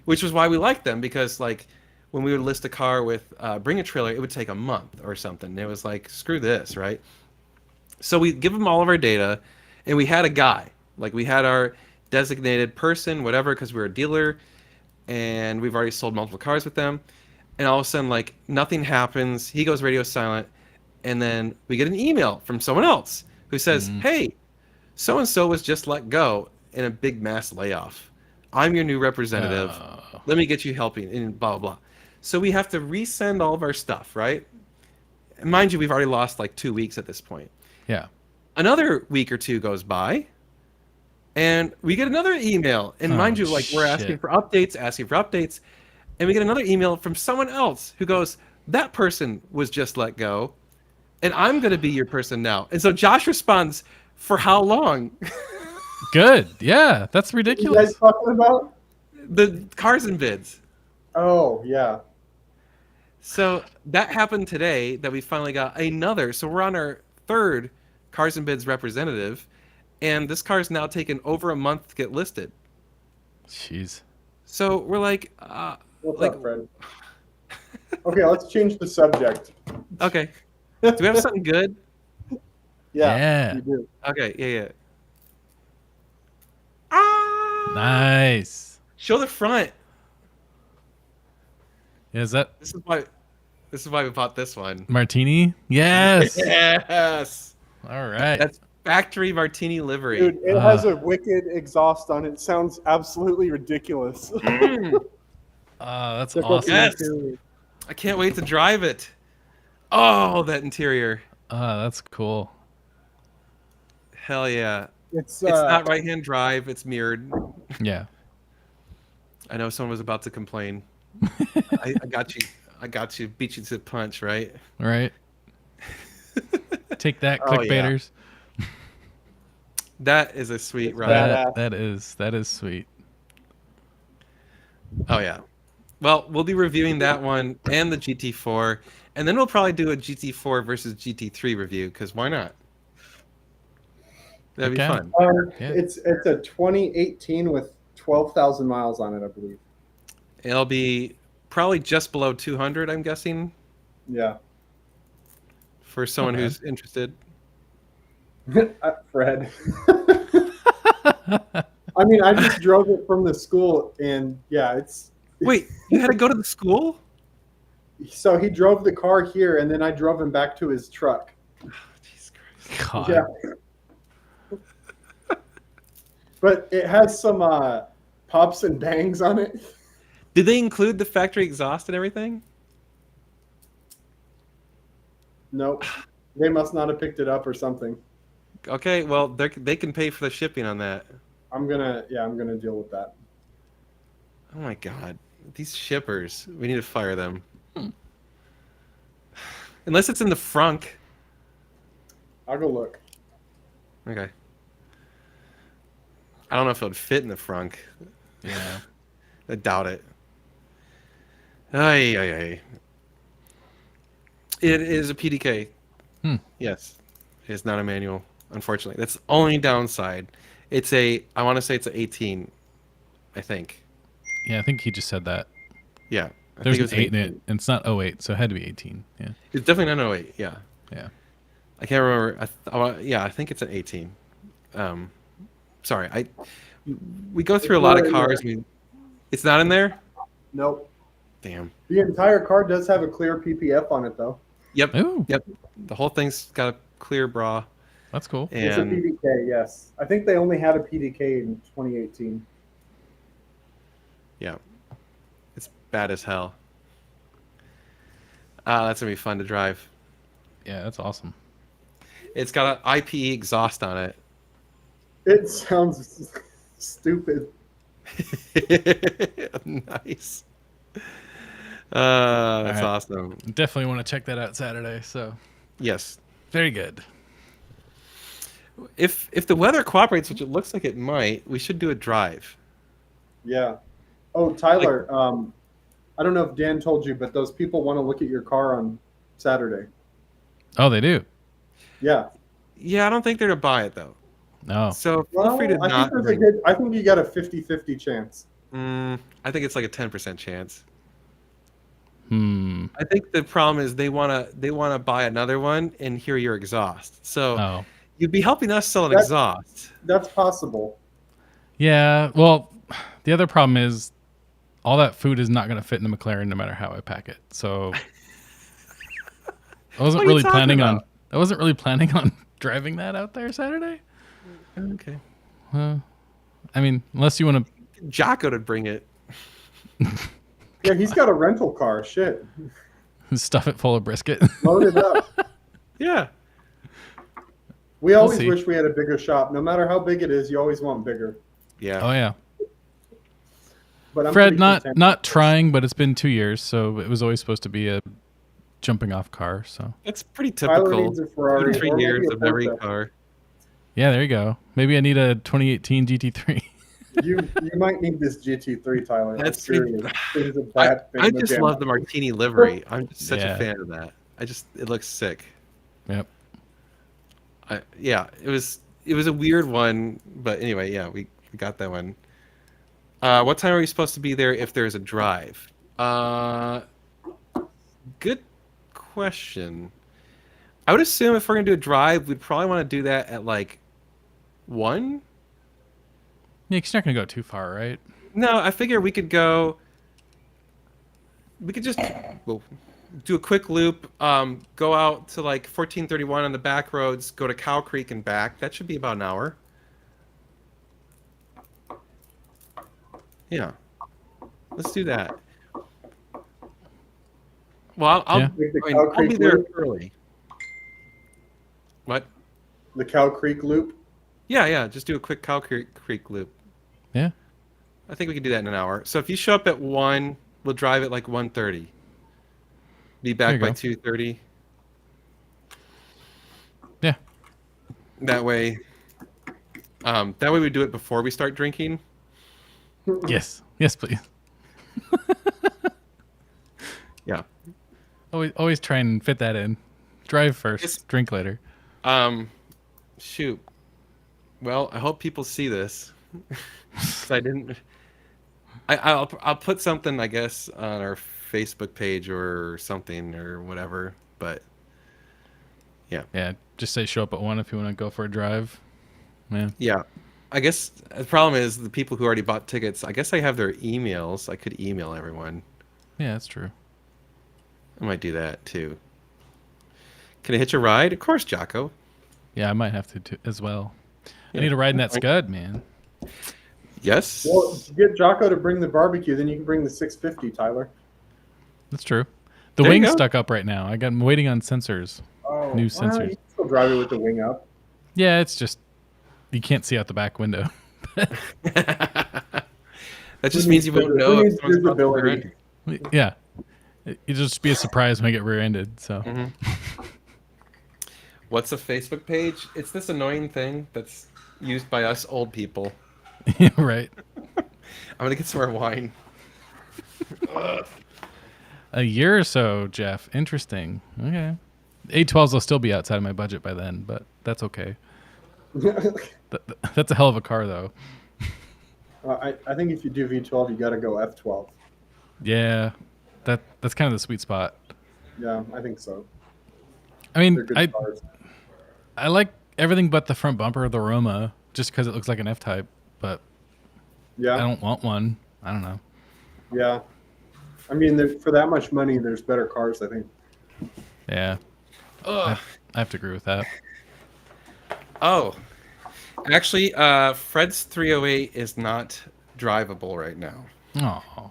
S2: which was why we liked them, because like when we would list a car with Bring a Trailer, it would take a month or something. And it was like, screw this, right? So we give them all of our data, and we had a guy, like we had our designated person, whatever, because we were a dealer, and we've already sold multiple cars with them. And all of a sudden, like, nothing happens. He goes radio silent. And then we get an email from someone else who says, hey, so-and-so was just let go in a big mass layoff. I'm your new representative. Let me get you helping, and blah, blah, blah. So we have to resend all of our stuff, right? And mind you, we've already lost like 2 weeks at this point.
S1: Yeah.
S2: Another week or two goes by, and we get another email. And mind you, like, we're asking for updates, and we get another email from someone else who goes, that person was just let go, and I'm going to be your person now. And so Josh responds, for how long?
S1: Good. Yeah, that's ridiculous.
S3: What are you guys talking about?
S2: The Cars and Bids.
S3: Oh, yeah.
S2: So that happened today, that we finally got another. So we're on our third Cars and Bids representative, and this car is now taken over a month to get listed.
S1: Jeez.
S2: So we're like,
S3: What's
S2: like,
S3: up, Fred? Okay, let's change the subject.
S2: okay. Do we have something good?
S1: Yeah.
S3: You do.
S2: Okay, yeah.
S1: Nice.
S2: Show the front.
S1: Yeah, is that
S2: This is why we bought this one.
S1: Martini? Yes.
S2: Yes.
S1: All right.
S2: That's factory Martini livery.
S3: Dude, it has a wicked exhaust on it. It sounds absolutely ridiculous.
S1: That's
S3: Check out the
S1: awesome.
S2: Yes.
S3: interior.
S2: I can't wait to drive it. Oh, that interior.
S1: That's cool.
S2: Hell yeah.
S3: It's
S2: not right-hand drive. It's mirrored.
S1: Yeah.
S2: I know someone was about to complain. I got you. I got you. Beat you to the punch, right?
S1: All right. Take that,
S2: Oh, yeah.
S1: clickbaiters.
S2: That is a sweet ride.
S3: badass.
S1: That is sweet.
S2: Oh yeah. Well, we'll be reviewing that one and the GT4, and then we'll probably do a GT4 versus GT3 review, because why not? That'd be
S1: Okay.
S2: fun.
S1: Yeah.
S3: It's a 2018 with 12,000 miles on it, I believe.
S2: It'll be probably just below 200, I'm guessing,
S3: Yeah.
S2: for someone
S1: Okay.
S2: who's interested.
S3: Fred. I mean, I just drove it from the school, and yeah, it's.
S2: Wait, you had to go to the school?
S3: So he drove the car here, and then I drove him back to his truck.
S2: Jesus Christ.
S1: God.
S3: Yeah. But it has some pops and bangs on it.
S2: Did they include the factory exhaust and everything?
S3: Nope. They must not have picked it up or something.
S2: Okay, well, they can pay for the shipping on that.
S3: I'm gonna deal with that.
S2: Oh my god. These shippers. We need to fire them. Unless it's in the frunk.
S3: I'll go look.
S2: Okay. I don't know if it would fit in the frunk.
S1: Yeah.
S2: I doubt it. Ay. It is a PDK. Yes. It's not a manual, unfortunately. That's the only downside. I want to say it's an 18, I think.
S1: Yeah, I think he just said that.
S2: Yeah. I
S1: There's
S2: think
S1: an 8 in it, and it's not 08, so it had to be 18. Yeah.
S2: It's definitely not 08, yeah.
S1: Yeah.
S2: I can't remember. I think it's an 18. Sorry, we go through a lot of cars. It's not in there?
S3: Nope.
S2: Damn.
S3: The entire car does have a clear PPF on it, though.
S2: Yep.
S1: Ooh,
S2: Yep. The whole thing's got a clear bra.
S1: that's cool.
S3: It's a
S2: And
S3: PDK, yes. I think they only had a PDK in 2018.
S2: yeah, it's bad as hell. That's gonna be fun to drive.
S1: Yeah, that's awesome.
S2: It's got an IPE exhaust on it.
S3: It sounds stupid.
S2: Nice. That's
S1: right.
S2: awesome.
S1: Definitely want to check that out Saturday. So
S2: Yes.
S1: very good.
S2: If the weather cooperates, which it looks like it might, we should do a drive.
S3: Yeah. Oh, Tyler, I don't know if Dan told you, but those people want to look at your car on Saturday.
S1: Oh, they do.
S3: Yeah.
S2: Yeah, I don't think they're to buy it though.
S1: No.
S2: So feel
S3: Well,
S2: free to
S3: I
S2: not
S3: think
S2: bring.
S3: I think you got a 50-50 chance.
S2: I think it's like a 10% chance.
S1: Hmm.
S2: I think the problem is they wanna buy another one and hear your exhaust. So
S1: Oh.
S2: you'd be helping us sell an
S3: That-
S2: exhaust.
S3: That's possible.
S1: Yeah. Well, the other problem is all that food is not going to fit in the McLaren no matter how I pack it. So I wasn't
S2: What are you
S1: really
S2: talking
S1: planning on.
S2: about?
S1: I wasn't really planning on driving that out there Saturday.
S2: Okay.
S1: I mean, unless you want
S2: Jocko to bring it.
S3: Yeah, he's got a rental car. Shit.
S1: to stuff it full of brisket.
S3: Load it up.
S2: Yeah.
S3: We always
S1: see.
S3: wish we had a bigger shop. No matter how big it is, you always want bigger.
S2: Yeah.
S1: Oh yeah.
S3: But I'm
S1: Fred,
S3: pretty
S1: not
S3: content.
S1: not trying, but it's been 2 years, so it was always supposed to be a jumping off car. So
S2: That's pretty
S3: Tyler
S2: typical.
S3: needs a Ferrari.
S2: 2 to 3
S3: or maybe
S2: years
S3: a
S2: of every
S3: Porsche.
S2: car.
S1: yeah, there you go. Maybe I need a 2018 GT3.
S3: You might need this GT3, Tyler.
S2: That's
S3: I'm serious. Things are
S2: I,
S3: that big
S2: I
S3: in the
S2: just
S3: gym.
S2: love the Martini livery. I'm just such
S1: Yeah.
S2: a fan of that. It looks sick.
S1: Yep.
S2: Yeah, it was a weird one, but anyway, yeah, we got that one. What time are we supposed to be there if there's a drive? Good question. I would assume if we're gonna do a drive, we'd probably want to do that at like 1.
S1: Yeah, 'cause you're not gonna go too far, right?
S2: No, I figure we could go. We could just do a quick loop. Go out to like 1431 on the back roads. Go to Cow Creek and back. That should be about an hour. Yeah, let's do that. Well,
S1: Yeah.
S3: Like the
S2: I mean,
S3: Cow
S2: I'll be
S3: Creek
S2: there
S3: loop?
S2: early. What?
S3: The Cow Creek loop.
S2: Yeah. Just do a quick Cow Creek loop.
S1: Yeah.
S2: I think we can do that in an hour. So if you show up at 1, we'll drive at like 1:30. Be
S1: There
S2: back
S1: you
S2: by
S1: go.
S2: 2:30.
S1: Yeah.
S2: That way we do it before we start drinking.
S1: Yes. Yes, please.
S2: Yeah.
S1: Always try and fit that in. Drive first,
S2: It's-
S1: drink later.
S2: Shoot. Well, I hope people see this. 'Cause I didn't. I'll put something, I guess, on our Facebook page or something or whatever. But
S1: Yeah, just say show up at 1 if you want to go for a drive. Yeah.
S2: yeah, I guess the problem is the people who already bought tickets. I guess I have their emails. I could email everyone.
S1: Yeah, that's true.
S2: I might do that too. Can I hitch a ride? Of course, Jocko.
S1: Yeah, I might have to too, as well.
S2: Yeah.
S1: I need a ride in that Scud, man.
S2: Yes.
S3: Well, get Jocko to bring the barbecue, then you can bring the 650, Tyler.
S1: That's true. The
S2: There you
S1: wing's
S2: go.
S1: stuck up right now. I'm waiting on sensors.
S3: Oh,
S1: New
S3: well,
S1: sensors.
S3: you can still drive it with the wing up.
S1: Yeah, it's just you can't see out the back window.
S2: That just
S3: Who
S2: means you
S3: needs
S2: won't know if
S3: needs
S2: someone's about to
S3: visibility?
S2: rear-end.
S1: Yeah. It'll just be a surprise when I get rear-ended. So
S2: What's a Facebook page? It's this annoying thing that's used by us old people.
S1: right.
S2: I'm gonna get some more wine.
S1: A year or so, Jeff. Interesting. Okay. A12s will still be outside of my budget by then, but that's okay. That's a hell of a car, though.
S3: I think if you do V12, you got to go F12.
S1: Yeah, that's kind of the sweet spot.
S3: Yeah, I think so.
S1: I mean,
S3: They're good
S1: I
S3: cars.
S1: like everything but the front bumper of the Roma, just because it looks like an F-Type. But
S3: Yeah,
S1: I don't want one. I don't know.
S3: yeah. I mean, for that much money, there's better cars, I think.
S1: Yeah,
S2: Ugh.
S1: I have to agree with that.
S2: Oh, actually, Fred's 308 is not drivable right now.
S1: Oh,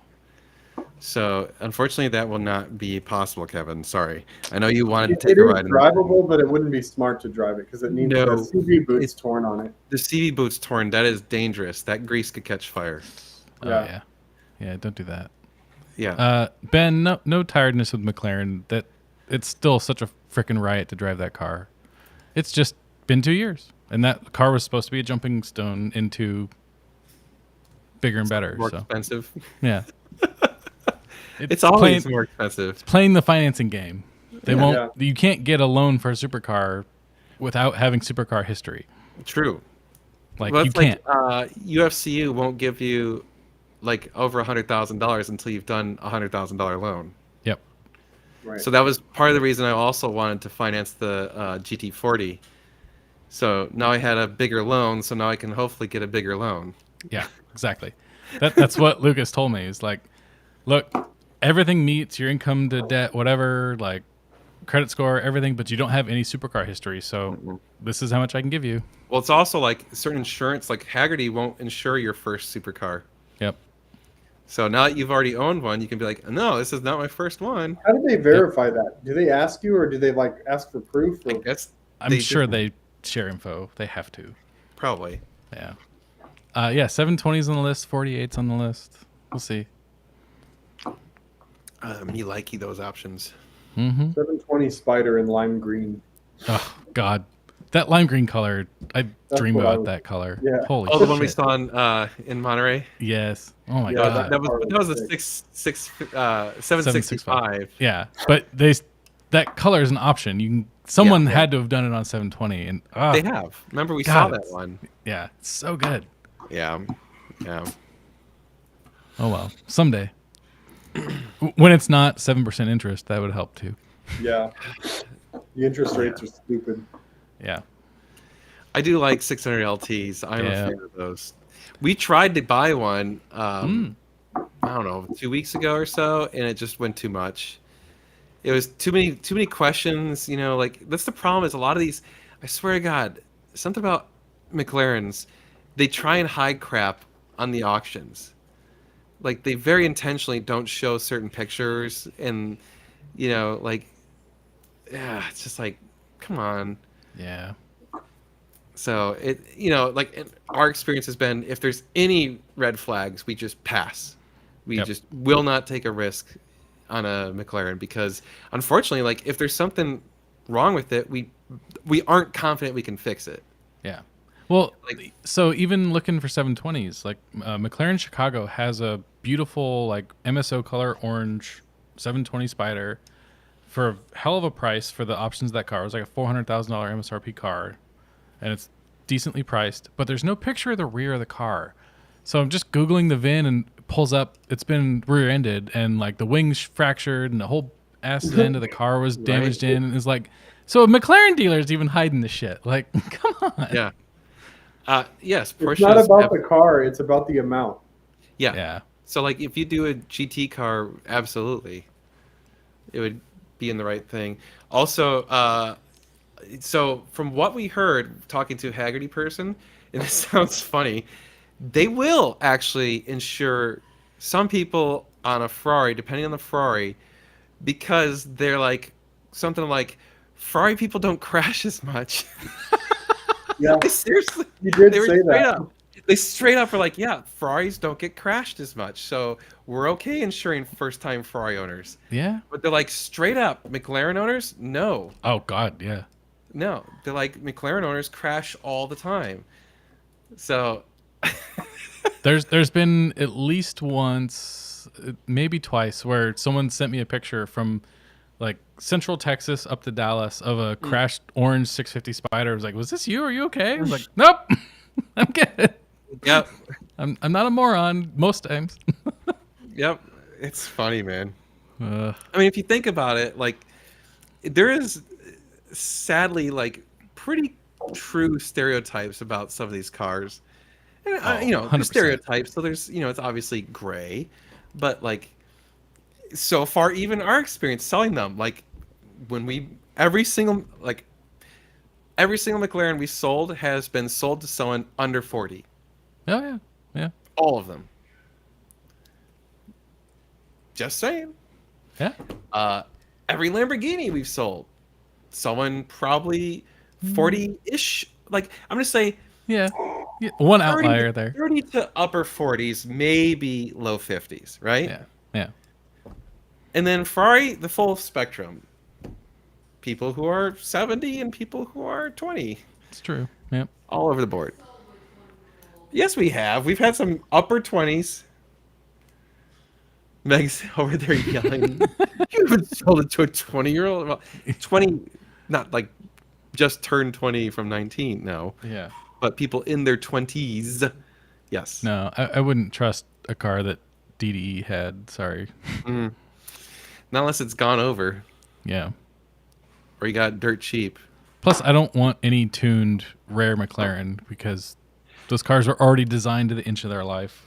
S2: So unfortunately, that will not be possible, Kevin. Sorry. I know you wanted to
S3: It
S2: take a
S3: is
S2: ride.
S3: drivable, but it wouldn't be smart to drive it because it needs
S2: No,
S3: the CV boots
S2: it's-
S3: torn on it.
S2: The CV boot's torn. That is dangerous. That grease could catch fire.
S3: Yeah.
S1: yeah. Don't do that.
S2: Yeah.
S1: Ben, no tiredness with McLaren. That it's still such a freaking riot to drive that car. It's just been 2 years, and that car was supposed to be a jumping stone into bigger and better.
S2: More
S1: So
S2: expensive.
S1: yeah,
S2: It's always more expensive.
S1: Playing the financing game. They
S3: Yeah.
S1: won't. You can't get a loan for a supercar without having supercar history.
S2: True.
S1: Like
S2: Well,
S1: you
S2: it's
S1: can't.
S2: UFCU won't give you like over $100,000 until you've done $100,000 loan.
S1: Yep.
S3: Right.
S2: So that was part of the reason I also wanted to finance the GT40. So now I had a bigger loan, so now I can hopefully get a bigger loan.
S1: Yeah. Exactly. That's what Lucas told me. He's like, look, everything meets your income to debt, whatever, like credit score, everything, but you don't have any supercar history. So this is how much I can give you.
S2: Well, it's also like certain insurance, like Haggerty won't insure your first supercar.
S1: Yep.
S2: So now that you've already owned one, you can be like, no, this is not my first one.
S3: How do they verify that? Do they ask you, or do they like ask for proof?
S2: I
S3: Or...
S2: guess
S1: I'm sure they share info. They have to.
S2: probably.
S1: Yeah. Yeah. 720s on the list. 48s on the list. We'll see.
S2: Me likey those options.
S3: 720 Spider in lime green.
S1: Oh God, that lime green color. I dream
S3: what I
S1: about
S3: was-
S1: that color.
S3: Yeah.
S1: Holy
S2: Oh, the one we
S1: shit.
S2: saw in Monterey.
S1: Yes. Oh my
S3: Yeah,
S1: God.
S2: That was the 765.
S1: Yeah, but that color is an option. Someone had to have done it on 720, and
S2: They have. Remember we
S1: God,
S2: saw that
S1: it's-
S2: one.
S1: yeah, it's so good.
S2: Yeah. Yeah.
S1: Oh well, someday. When it's not 7% interest, that would help too.
S3: Yeah. The interest rates are stupid.
S1: Yeah.
S2: I do like 600 LTs. I'm
S1: Yeah.
S2: a fan of those. We tried to buy one, I don't know, 2 weeks ago or so, and it just went too much. It was too many questions. You know, like that's the problem. Is a lot of these. I swear to God, something about McLarens. They try and hide crap on the auctions. Like they very intentionally don't show certain pictures, and you know, like, yeah, it's just like, come on.
S1: Yeah.
S2: So it, you know, like our experience has been, if there's any red flags, we just pass. We just will not take a risk on a McLaren because, unfortunately, like if there's something wrong with it, we aren't confident we can fix it.
S1: Yeah. Well,
S2: Like-
S1: so even looking for 720s, like McLaren Chicago has a beautiful like MSO color orange 720 Spider for a hell of a price for the options of that car. It was like a $400,000 MSRP car, and it's decently priced. But there's no picture of the rear of the car, so I'm just googling the VIN and it pulls up. It's been rear-ended and like the wings fractured and the whole ass end of the car was damaged in. And it's like, so a McLaren dealer is even hiding the shit. Like, come on.
S2: Yeah. Yes,
S3: It's
S2: Porsche.
S3: not about the car, it's about the amount.
S2: Yeah.
S1: Yeah.
S2: So like if you do a GT car, absolutely, it would be in the right thing. Also, so from what we heard talking to a Haggerty person, and this sounds funny, they will actually insure some people on a Ferrari, depending on the Ferrari, because they're like something like Ferrari people don't crash as much.
S3: Yeah,
S2: They seriously,
S3: you did
S2: they were
S3: say
S2: straight
S3: that.
S2: up. They straight up are like, yeah, Ferraris don't get crashed as much, so we're okay insuring first-time Ferrari owners.
S1: Yeah.
S2: But they're like, straight up, McLaren owners, no,
S1: Oh God. Yeah.
S2: no. They're like, McLaren owners crash all the time. So,
S1: There's been at least once, maybe twice, where someone sent me a picture from like Central Texas up to Dallas of a crashed orange 650 Spider. I was like, was this you? Are you okay? I was like, nope, I'm good.
S2: yep,
S1: I'm not a moron most times.
S2: yep. It's funny, man.
S1: Uh,
S2: I mean, if you think about it, like, there is sadly like pretty true stereotypes about some of these cars. And,
S1: Oh,
S2: you know,
S1: 100%.
S2: there's stereotypes, so there's, you know, it's obviously gray, but like, so far, even our experience selling them, like, when every single McLaren we sold has been sold to someone under 40.
S1: oh yeah, yeah,
S2: All of them. Just saying.
S1: yeah.
S2: Every Lamborghini we've sold, someone probably 40-ish. Like, I'm gonna say
S1: Yeah. Yeah. One
S2: 30
S1: outlier there.
S2: 30 to upper 40s, maybe low 50s, right?
S1: Yeah. Yeah.
S2: And then Ferrari, the full spectrum. People who are 70 and people who are 20,
S1: It's true. Yeah.
S2: all over the board. Yes, we have. We've had some upper 20s, Meg's over there yelling. You haven't sold it to a 20-year-old. Well, 20, not like just turned 20 from 19. No,
S1: Yeah.
S2: but people in their 20s. Yes.
S1: No, I wouldn't trust a car that DDE had. Sorry.
S2: Not unless it's gone over
S1: Yeah.
S2: or you got dirt cheap.
S1: Plus, I don't want any tuned rare McLaren because those cars are already designed to the inch of their life.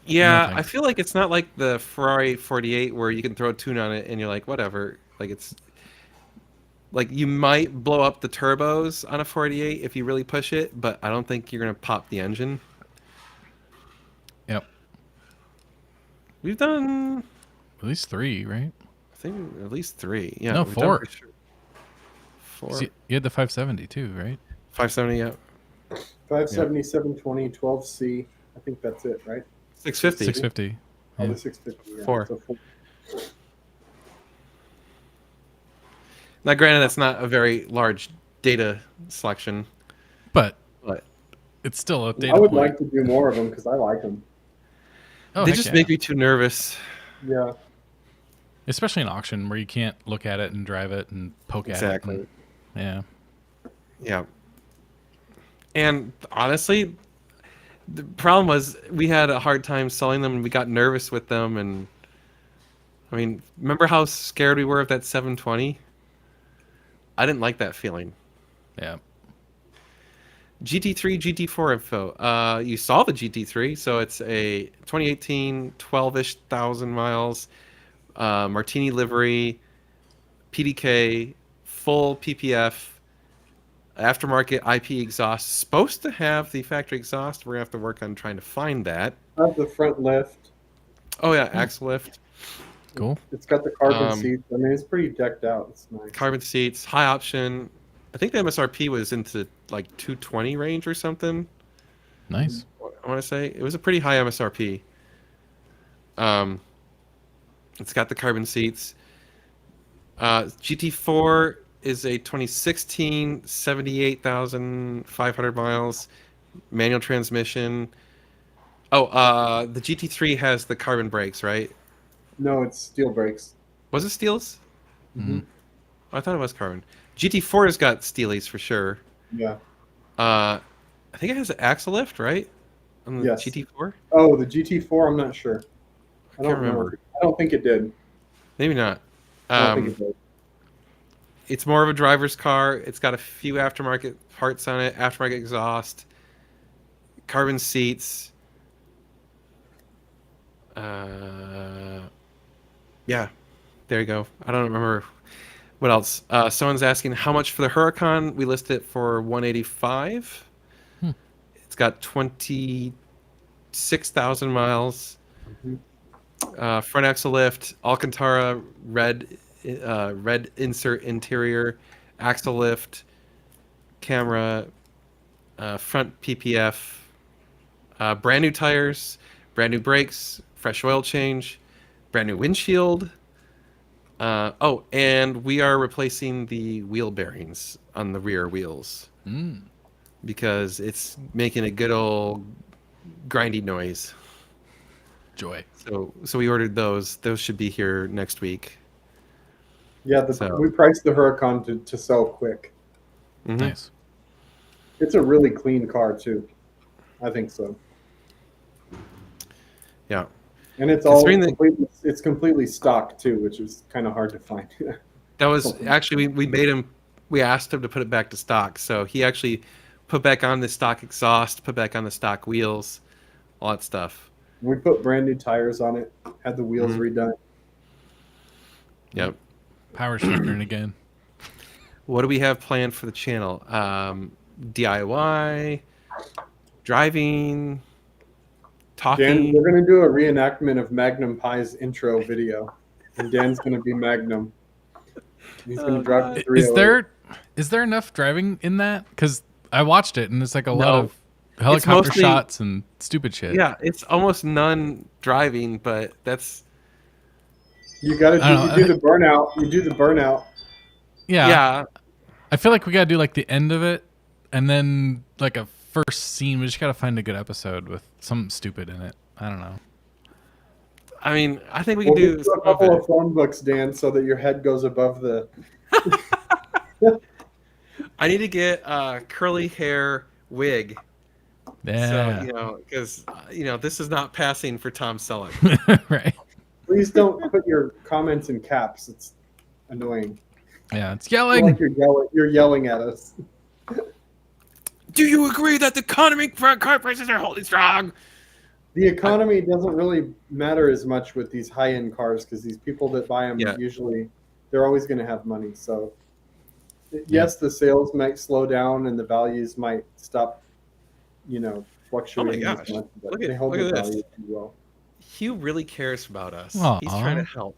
S2: Yeah,
S1: Nothing.
S2: I feel like it's not like the Ferrari 48 where you can throw a tune on it and you're like, whatever. Like it's like you might blow up the turbos on a 48 if you really push it, but I don't think you're gonna pop the engine.
S1: Yep.
S2: We've done,
S1: At least 3, right?
S2: I think, at least 3. Yeah,
S1: No,
S2: we've done
S1: 4.
S2: for sure. 4,
S1: See, you had the 570 too, right?
S2: 570, yeah,
S3: 570, 720, 12C. I think that's it, right?
S2: 650.
S1: 650.
S3: Oh,
S1: Yeah.
S3: the 650. Yeah.
S2: 4.
S3: So 4.
S2: Now, granted, that's not a very large data selection,
S1: But
S2: but
S1: it's still a data
S3: I would
S1: point.
S3: like to do more of them because I like them.
S1: Oh,
S2: they
S1: heck
S2: just
S1: yeah.
S2: make me too nervous.
S3: Yeah.
S1: Especially in auction where you can't look at it and drive it and poke
S2: Exactly.
S1: at it. Yeah.
S2: Yeah. And honestly, the problem was we had a hard time selling them and we got nervous with them. And I mean, remember how scared we were of that 720? I didn't like that feeling.
S1: Yeah.
S2: GT3, GT4 info. You saw the GT3, so it's a 2018, 12-ish thousand miles, Martini livery, PDK, full PPF, aftermarket IP exhaust. Supposed to have the factory exhaust. We're gonna have to work on trying to find that.
S3: I have the front lift.
S2: Oh yeah, axle lift,
S1: Cool.
S3: It's got the carbon
S2: Um,
S3: seats. I mean, it's pretty decked out. It's nice.
S2: carbon seats, high option. I think the MSRP was into like 220 range or something.
S1: Nice.
S2: I want to say it was a pretty high MSRP. It's got the carbon seats. GT4 is a 2016, 78,500 miles, manual transmission. Oh, the GT3 has the carbon brakes, right?
S3: No, it's steel brakes.
S2: Was it steels?
S1: Mm-hmm.
S2: I thought it was carbon. GT4 has got steelies for sure.
S3: Yeah.
S2: I think it has an axle lift, right? On the
S3: Yes.
S2: GT4?
S3: Oh, the GT4. I'm not sure.
S2: I can't remember.
S3: I don't think it did.
S2: Maybe not.
S3: I don't think it did.
S2: It's more of a driver's car. It's got a few aftermarket parts on it, aftermarket exhaust, carbon seats. Yeah, there you go. I don't remember what else. Someone's asking how much for the Huracan. We list it for 185. It's got 26,000 miles. Front axle lift, Alcantara red insert interior, axle lift, camera, front PPF, brand new tires, brand new brakes, fresh oil change, brand new windshield. Oh, and we are replacing the wheel bearings on the rear wheels because it's making a good old grindy noise.
S1: Joy.
S2: So we ordered those. Those should be here next week.
S3: Yeah,
S2: So-
S3: we priced the Huracan to sell quick.
S2: Mhm.
S1: Nice.
S3: It's a really clean car too. I think so.
S2: Yeah.
S3: And it's all
S2: Considering that-
S3: it's completely stock too, which is kind of hard to find.
S2: That was actually we made him. We asked him to put it back to stock, so he actually put back on the stock exhaust, put back on the stock wheels, all that stuff.
S3: We put brand new tires on it, had the wheels redone.
S2: Yep.
S1: Power shifting again.
S2: What do we have planned for the channel? DIY, driving,
S3: Dan,
S2: talking.
S3: we're gonna do a reenactment of Magnum Pi's intro video, and Dan's gonna be Magnum. He's gonna drive the
S1: Is there enough driving in that? Because I watched it and it's like a lot
S2: No.
S1: of helicopter
S2: mostly-
S1: shots and stupid shit.
S2: Yeah, it's almost none driving, but that's
S3: You gotta
S1: I don't know.
S3: do, you do the burnout. You do the burnout.
S1: Yeah.
S2: yeah.
S1: I feel like we gotta do like the end of it and then like a first scene. We just gotta find a good episode with something stupid in it. I don't know.
S2: I mean, I think we can
S3: We'll
S2: do
S3: get you a
S2: some of
S3: couple
S2: it.
S3: of phone books, Dan, so that your head goes above the.
S2: I need to get a curly hair wig.
S1: Yeah.
S2: So, because, this is not passing for Tom Selleck.
S1: Right.
S3: Please don't put your comments in caps. It's annoying.
S1: Yeah, it's
S3: I feel
S1: yelling.
S3: like you're yelling at us.
S2: Do you agree that the car prices are holding strong?
S3: The economy doesn't really matter as much with these high-end cars because these people that buy them usually they're always going to have money. So yes, the sales might slow down and the values might stop, fluctuating as
S2: gosh.
S3: much, but
S2: Look
S3: they
S2: at
S3: hold the
S2: this.
S3: value pretty well.
S2: Hugh really cares about us.
S1: Aw.
S2: He's trying to help.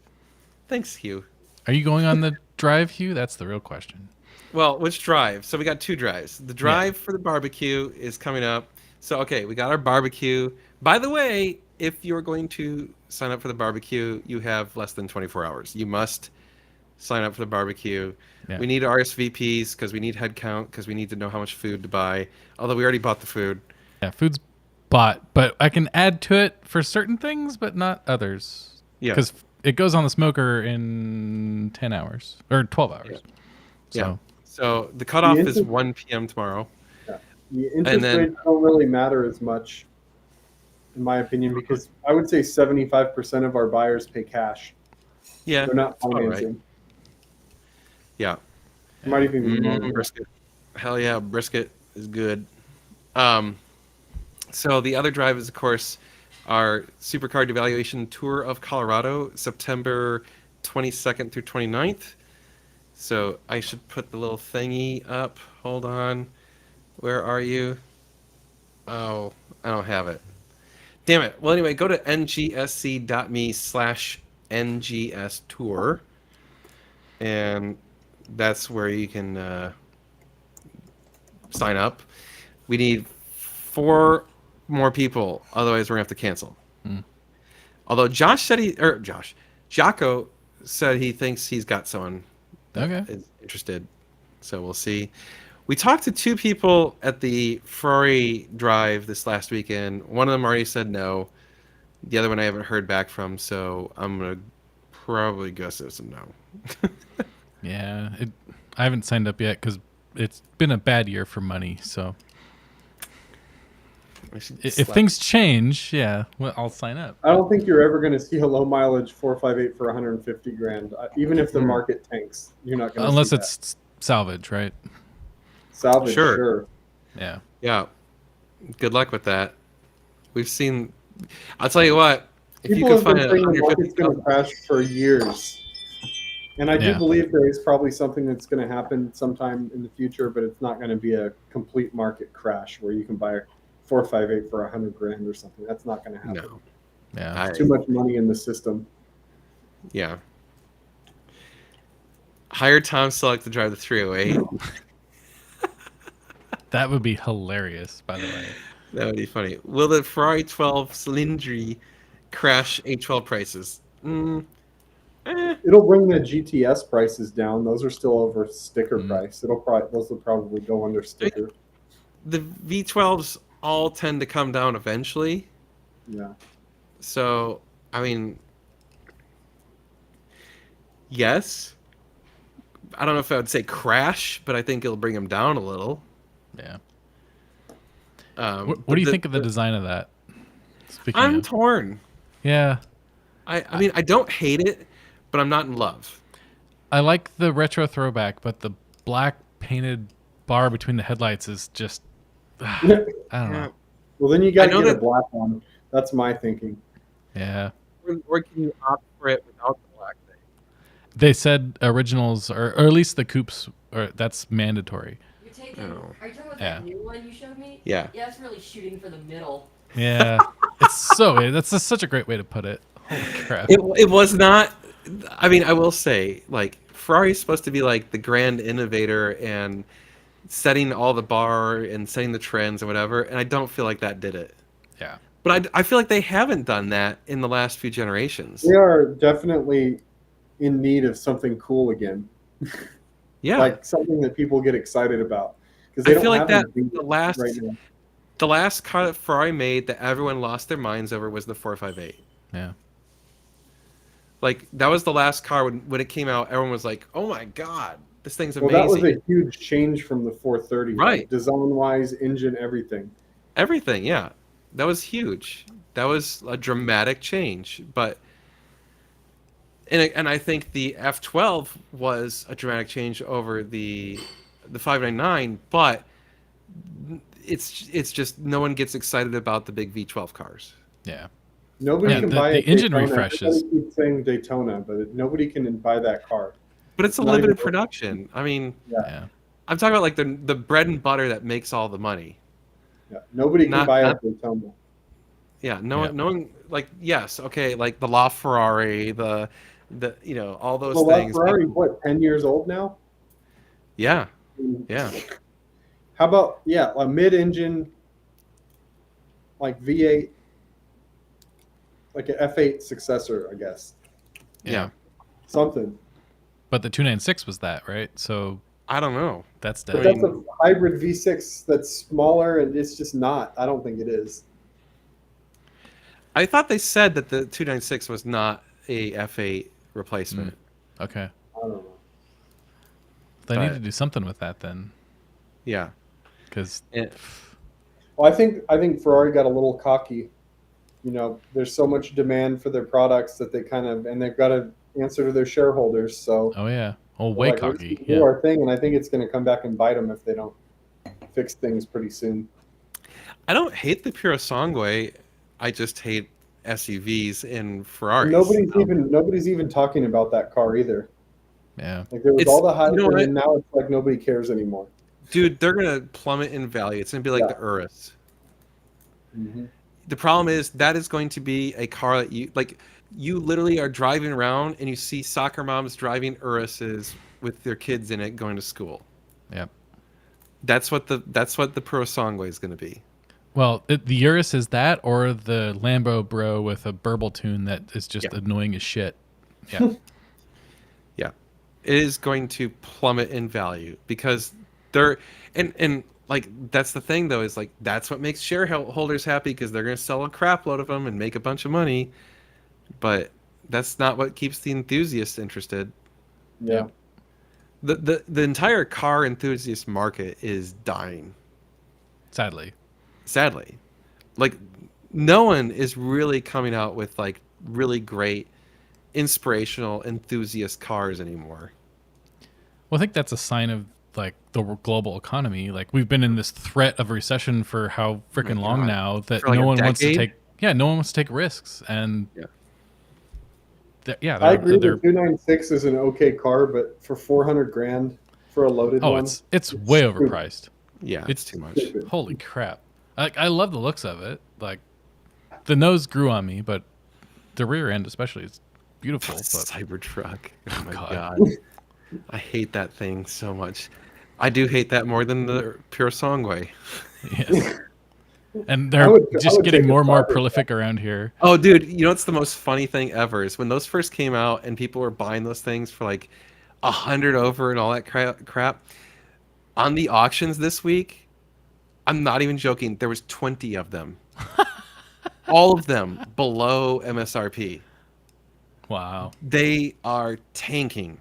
S2: Thanks, Hugh.
S1: Are you going on the drive, Hugh? That's the real question.
S2: Well, which drive? So we got 2 drives. The drive for the barbecue is coming up. So, okay, we got our barbecue. By the way, if you're going to sign up for the barbecue, you have less than 24 hours. You must sign up for the barbecue.
S1: Yeah.
S2: We need RSVPs because we need head count because we need to know how much food to buy. Although we already bought the food.
S1: Yeah, food's bought, but I can add to it for certain things, but not others.
S2: Yeah.
S1: Because it goes on the smoker in 10 hours or 12 hours.
S2: Yeah.
S1: So,
S2: So the cutoff is 1 p.m. tomorrow.
S3: The interest rates don't really matter as much, in my opinion, because I would say 75% of our buyers pay cash.
S2: Yeah.
S3: They're not
S2: all right.
S3: financing.
S2: Yeah.
S3: It might even be more.
S2: Brisket. Hell yeah, brisket is good. So the other drive is, of course, our Supercar Devaluation Tour of Colorado, September 22nd through 29th. So I should put the little thingy up. Hold on. Where are you? Oh, I don't have it. Damn it. Well, anyway, go to ngsc.me/NGS tour. And that's where you can sign up. We need 4 more people. Otherwise, we're going to have to cancel. Although Jocko said he thinks he's got someone that is interested. So we'll see. We talked to 2 people at the Ferrari drive this last weekend. One of them already said no. The other one I haven't heard back from, so I'm going to probably guess it's a no.
S1: yeah, I haven't signed up yet because it's been a bad year for money. So if things change, well, I'll sign up.
S3: I don't think you're ever going to see a low mileage 458 for 150 grand. Even if the market tanks, you're not going to
S1: unless
S3: see
S1: it's salvage, right?
S3: salvage. Sure.
S1: Yeah.
S2: Yeah. Good luck with that. We've seen. I'll tell you what. If
S3: People
S2: you
S3: have
S2: can
S3: been
S2: find
S3: saying the market's going to crash for years, and I do believe there is probably something that's going to happen sometime in the future, but it's not going to be a complete market crash where you can buy 458 for 100 grand or something. That's not going to happen.
S2: No.
S1: Yeah.
S3: It's too much money in the system.
S2: Yeah. Hire Tom Selleck to drive the 308.
S1: That would be hilarious, by the way.
S2: That would be funny. Will the Ferrari 12 Cylindri crash A12 prices?
S3: It'll bring the GTS prices down. Those are still over sticker price. Those will probably go under sticker.
S2: The V12s all tend to come down eventually.
S3: Yeah.
S2: So, I mean, yes. I don't know if I would say crash, but I think it'll bring them down a little.
S1: Yeah. What do you think of the design of that?
S2: I'm torn.
S1: Yeah.
S2: I mean, I don't hate it, but I'm not in love.
S1: I like the retro throwback, but the black painted bar between the headlights is just, I don't know.
S3: Well, then you got to get a black one. That's my thinking.
S1: Yeah.
S2: Or can you opt for it without the black thing?
S1: They said originals, or at least the coupes, that's mandatory.
S4: Are you talking about that new one you showed me?
S2: Yeah.
S4: Yeah, that's really shooting for the middle.
S1: Yeah. That's such a great way to put it. Holy crap.
S2: It was not. I mean, I will say, like, Ferrari's supposed to be like the grand innovator and setting all the bar and setting the trends and whatever, and I don't feel like that did it.
S1: Yeah.
S2: But I feel like they haven't done that in the last few generations.
S3: We are definitely in need of something cool again.
S2: Yeah.
S3: Like something that people get excited about. Because they
S2: I feel
S3: don't
S2: like
S3: have
S2: that the last car that Ferrari made that everyone lost their minds over was the 458.
S1: Yeah.
S2: Like that was the last car when it came out. Everyone was like, "Oh my god, this thing's
S3: Well,
S2: amazing!"
S3: that was a huge change from the 430,
S2: Right?
S3: like, design-wise, engine, everything.
S2: Everything, yeah, that was huge. That was a dramatic change, but and I think the F12 was a dramatic change over the 599, but it's just no one gets excited about the big V12 cars.
S1: Yeah.
S3: Nobody
S1: Yeah,
S3: can
S1: the-
S3: buy
S1: the
S3: a
S1: engine
S3: Daytona.
S1: refreshes.
S3: Everybody keeps saying Daytona, but nobody can buy that car.
S2: But it's a
S3: Not
S2: limited
S3: even-
S2: production. I mean,
S1: Yeah.
S2: I'm talking about like the bread and butter that makes all the money.
S3: Yeah, nobody can
S2: Not-
S3: buy
S2: not-
S3: a Daytona.
S2: Yeah, no
S1: Yeah.
S2: one, no one, like, yes, okay, like the LaFerrari, the all those
S3: Well,
S2: things.
S3: Ferrari, what, 10 years old now?
S2: Yeah, yeah.
S3: How about, yeah, a mid-engine, like V8, like an F8 successor, I guess.
S2: Yeah.
S3: Something.
S1: But the 296 was that, right? So
S2: I don't know.
S1: that's
S3: But
S1: dead.
S3: that's a hybrid V6 that's smaller, and it's just not. I don't think it is.
S2: I thought they said that the 296 was not a F8 replacement.
S1: Okay.
S3: I don't know.
S1: They need
S2: But-
S1: to do something with that then,
S2: Yeah.
S1: because
S3: Well, I think Ferrari got a little cocky. You know, there's so much demand for their products that and they've got to answer to their shareholders. So
S1: oh yeah, oh
S3: they're
S1: way
S3: like, let's
S1: cocky.
S3: do
S1: Yeah.
S3: our thing, and I think it's going to come back and bite them if they don't fix things pretty soon.
S2: I don't hate the Purosangue. I just hate SUVs in Ferraris.
S3: Nobody's even talking about that car either.
S1: Yeah.
S3: Like there was
S2: It's-
S3: all the hype,
S2: you know what?
S3: and now it's like nobody cares anymore.
S2: Dude, they're going to plummet in value. It's going to be like
S3: Yeah.
S2: the Urus.
S3: Mm-hmm.
S2: The problem is that is going to be a car that you literally are driving around and you see soccer moms driving Uruses with their kids in it going to school.
S1: Yep.
S2: That's what the Purosangue is going to be.
S1: Well, the Urus is that, or the Lambo Bro with a burble tune that is just
S2: Yeah.
S1: annoying as shit. Yeah.
S2: Yeah, it is going to plummet in value because they're and like that's the thing though, is like that's what makes shareholders happy because they're going to sell a crap load of them and make a bunch of money, but that's not what keeps the enthusiasts interested.
S3: Yeah.
S2: The entire car enthusiast market is dying.
S1: Sadly.
S2: Like no one is really coming out with like really great inspirational enthusiast cars anymore.
S1: Well, I think that's a sign of like the global economy. Like we've been in this threat of recession for how freaking
S2: my
S1: long
S2: God.
S1: now that
S2: For like
S1: no
S2: a
S1: one wants to
S2: decade?
S1: take. No one wants to take risks, and
S3: I agree. The 296 is an okay car, but for 400 grand for a loaded
S1: Oh,
S3: one,
S1: it's way
S3: stupid.
S1: overpriced.
S2: Yeah,
S1: It's
S2: it's too much.
S3: Stupid.
S1: Holy crap! I love the looks of it. Like the nose grew on me, but the rear end especially is beautiful. But
S2: Cybertruck. Oh my
S1: God.
S2: god. I hate that thing so much. I do hate that more than the Purosangue.
S1: yes. And
S3: I
S1: they're
S3: would
S1: just
S3: take
S1: getting
S3: a
S1: more and more
S3: Firebird.
S1: prolific around here.
S2: Oh, dude, you know what's the most funny thing ever is when those first came out and people were buying those things for like 100 over and all that crap. On the auctions this week, I'm not even joking, there was 20 of them. All of them below MSRP.
S1: Wow.
S2: They are tanking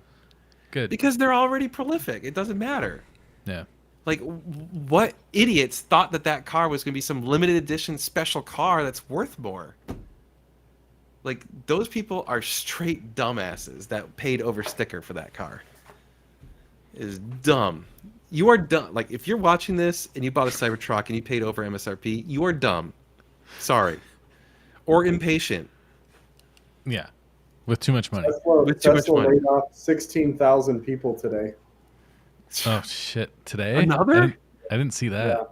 S1: Good.
S2: because they're already prolific. It doesn't matter.
S1: Yeah.
S2: Like, what idiots thought that car was going to be some limited edition special car that's worth more? Like, those people are straight dumbasses that paid over sticker for that car. It is dumb. You are dumb. Like, if you're watching this and you bought a Cybertruck and you paid over MSRP, you are dumb. Sorry. Or impatient.
S1: Yeah. With too much money.
S2: With too much
S3: Tesla
S2: money.
S3: laid off 16,000 people today.
S1: Oh shit! Today?
S2: Another?
S1: I didn't see that.
S3: Yeah.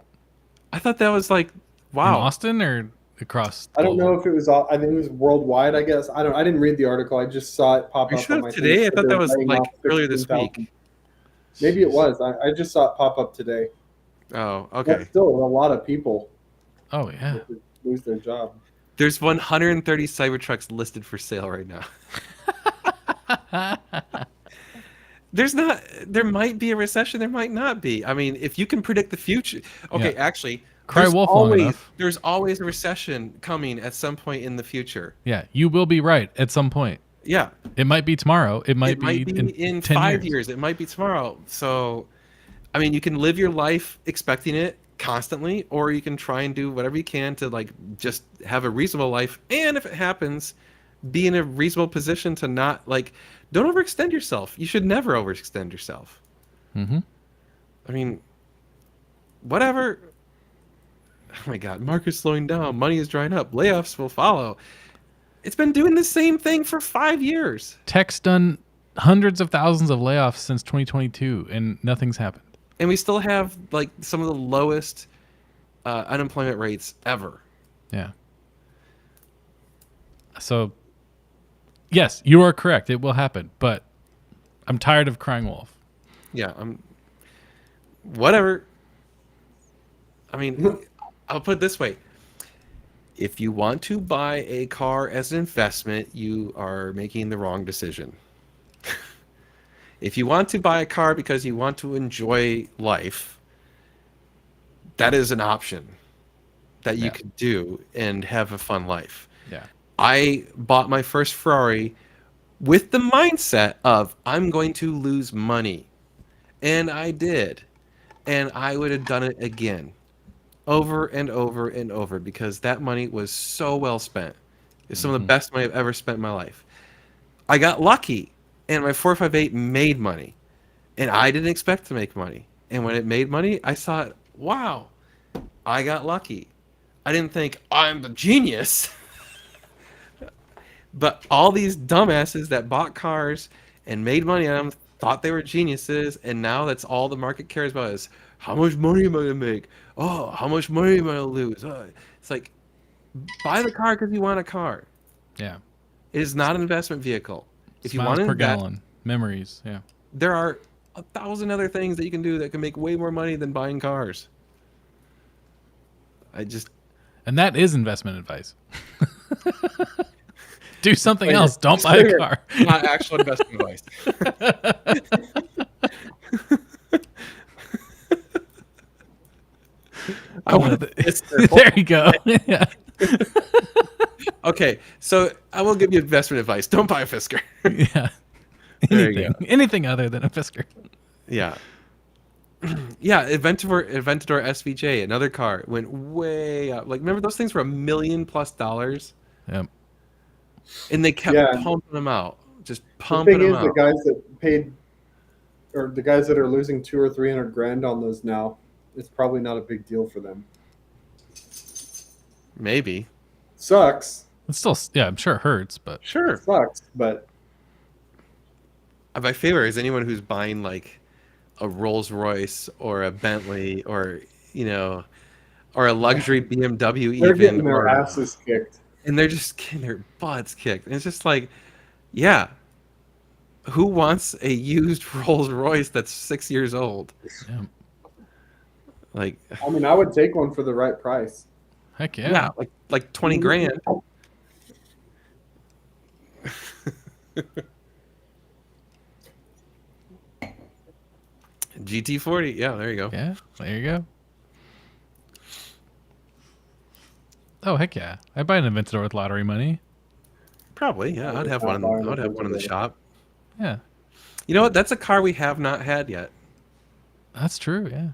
S2: I thought that was like,
S1: In
S2: wow.
S1: Austin or across?
S3: I don't know
S1: global?
S3: if it was. I think it was worldwide. I guess I don't. I didn't read the article. I just saw it pop
S2: Are you
S3: up
S2: sure
S3: on my
S2: it's today?
S3: thing.
S2: I thought that was
S3: They're laying
S2: like
S3: off
S2: earlier this
S3: 16,000.
S2: week.
S3: Maybe it was. I just saw it pop up today.
S2: Oh, okay.
S3: That's still a lot of people
S1: Oh yeah.
S3: that could lose their job.
S2: There's 130 Cybertrucks listed for sale right now. There might be a recession, there might not be. I mean, if you can predict the future. Okay,
S1: Yeah.
S2: actually,
S1: Cry
S2: there's
S1: wolf long
S2: always,
S1: enough.
S2: there's always a recession coming at some point in the future.
S1: Yeah, you will be right at some point.
S2: Yeah.
S1: It might be tomorrow. It might be
S2: in
S1: 10
S2: 5 years. It might be tomorrow. So, I mean, you can live your life expecting it constantly, or you can try and do whatever you can to like just have a reasonable life. And if it happens, be in a reasonable position to not like, don't overextend yourself. You should never overextend yourself.
S1: Mm-hmm.
S2: I mean, whatever. Oh my God, market's slowing down. Money is drying up. Layoffs will follow. It's been doing the same thing for 5 years.
S1: Tech's done hundreds of thousands of layoffs since 2022, and nothing's happened.
S2: And we still have like some of the lowest unemployment rates ever.
S1: Yeah. So, yes, you are correct. It will happen, but I'm tired of crying wolf.
S2: Yeah, whatever. I mean, I'll put it this way. If you want to buy a car as an investment, you are making the wrong decision. If you want to buy a car because you want to enjoy life, that is an option that you could do and have a fun life.
S1: Yeah.
S2: I bought my first Ferrari with the mindset of I'm going to lose money. And I did. And I would have done it again. Over and over and over, because that money was so well spent. It's some of the best money I've ever spent in my life. I got lucky, and my 458 made money, and I didn't expect to make money. And when it made money, I thought, wow, I got lucky. I didn't think I'm the genius. But all these dumbasses that bought cars and made money on them thought they were geniuses, and now that's all the market cares about is how much money am I going to make? Oh, how much money am I going to lose? Oh, it's like, buy the car because you want a car.
S1: Yeah.
S2: It is not an investment vehicle. If you
S1: Smiles
S2: want to
S1: per
S2: invest,
S1: gallon. Memories. Yeah.
S2: there are 1,000 other things that you can do that can make way more money than buying cars.
S1: And that is investment advice. Do something else. Don't buy a car.
S2: Not actual investment advice.
S1: There you go. Yeah.
S2: Okay, so I will give you investment advice. Don't buy a Fisker.
S1: Yeah.
S2: There you go.
S1: Anything other than a Fisker.
S2: Yeah. Yeah, Aventador SVJ, another car, went way up. Like, remember those things were $1 million+?
S1: Yep.
S2: And they kept pumping them out. Just
S3: The
S2: pumping
S3: thing
S2: them
S3: is,
S2: out.
S3: the guys that paid, or the guys that are losing 200 or 300 grand on those now, it's probably not a big deal for them.
S2: Maybe.
S3: Sucks.
S1: It's still, yeah, I'm sure it hurts, but
S2: Sure.
S3: Sucks, but
S2: My favorite is anyone who's buying like a Rolls Royce or a Bentley or, or a luxury BMW
S3: they're
S2: even.
S3: getting their asses kicked.
S2: And they're just getting their butts kicked. And it's just like, yeah, who wants a used Rolls Royce that's 6 years old?
S1: yeah.
S2: Like,
S3: I mean, I would take one for the right price.
S1: Heck
S2: yeah,
S1: yeah.
S2: like 20 grand. GT40, yeah, there you go.
S1: Yeah, there you go. Oh, heck yeah. I'd buy an Aventador with lottery money.
S2: Probably, yeah. I'd have one. I'd have one in the shop.
S1: Yeah.
S2: You know what? That's a car we have not had yet.
S1: That's true, yeah.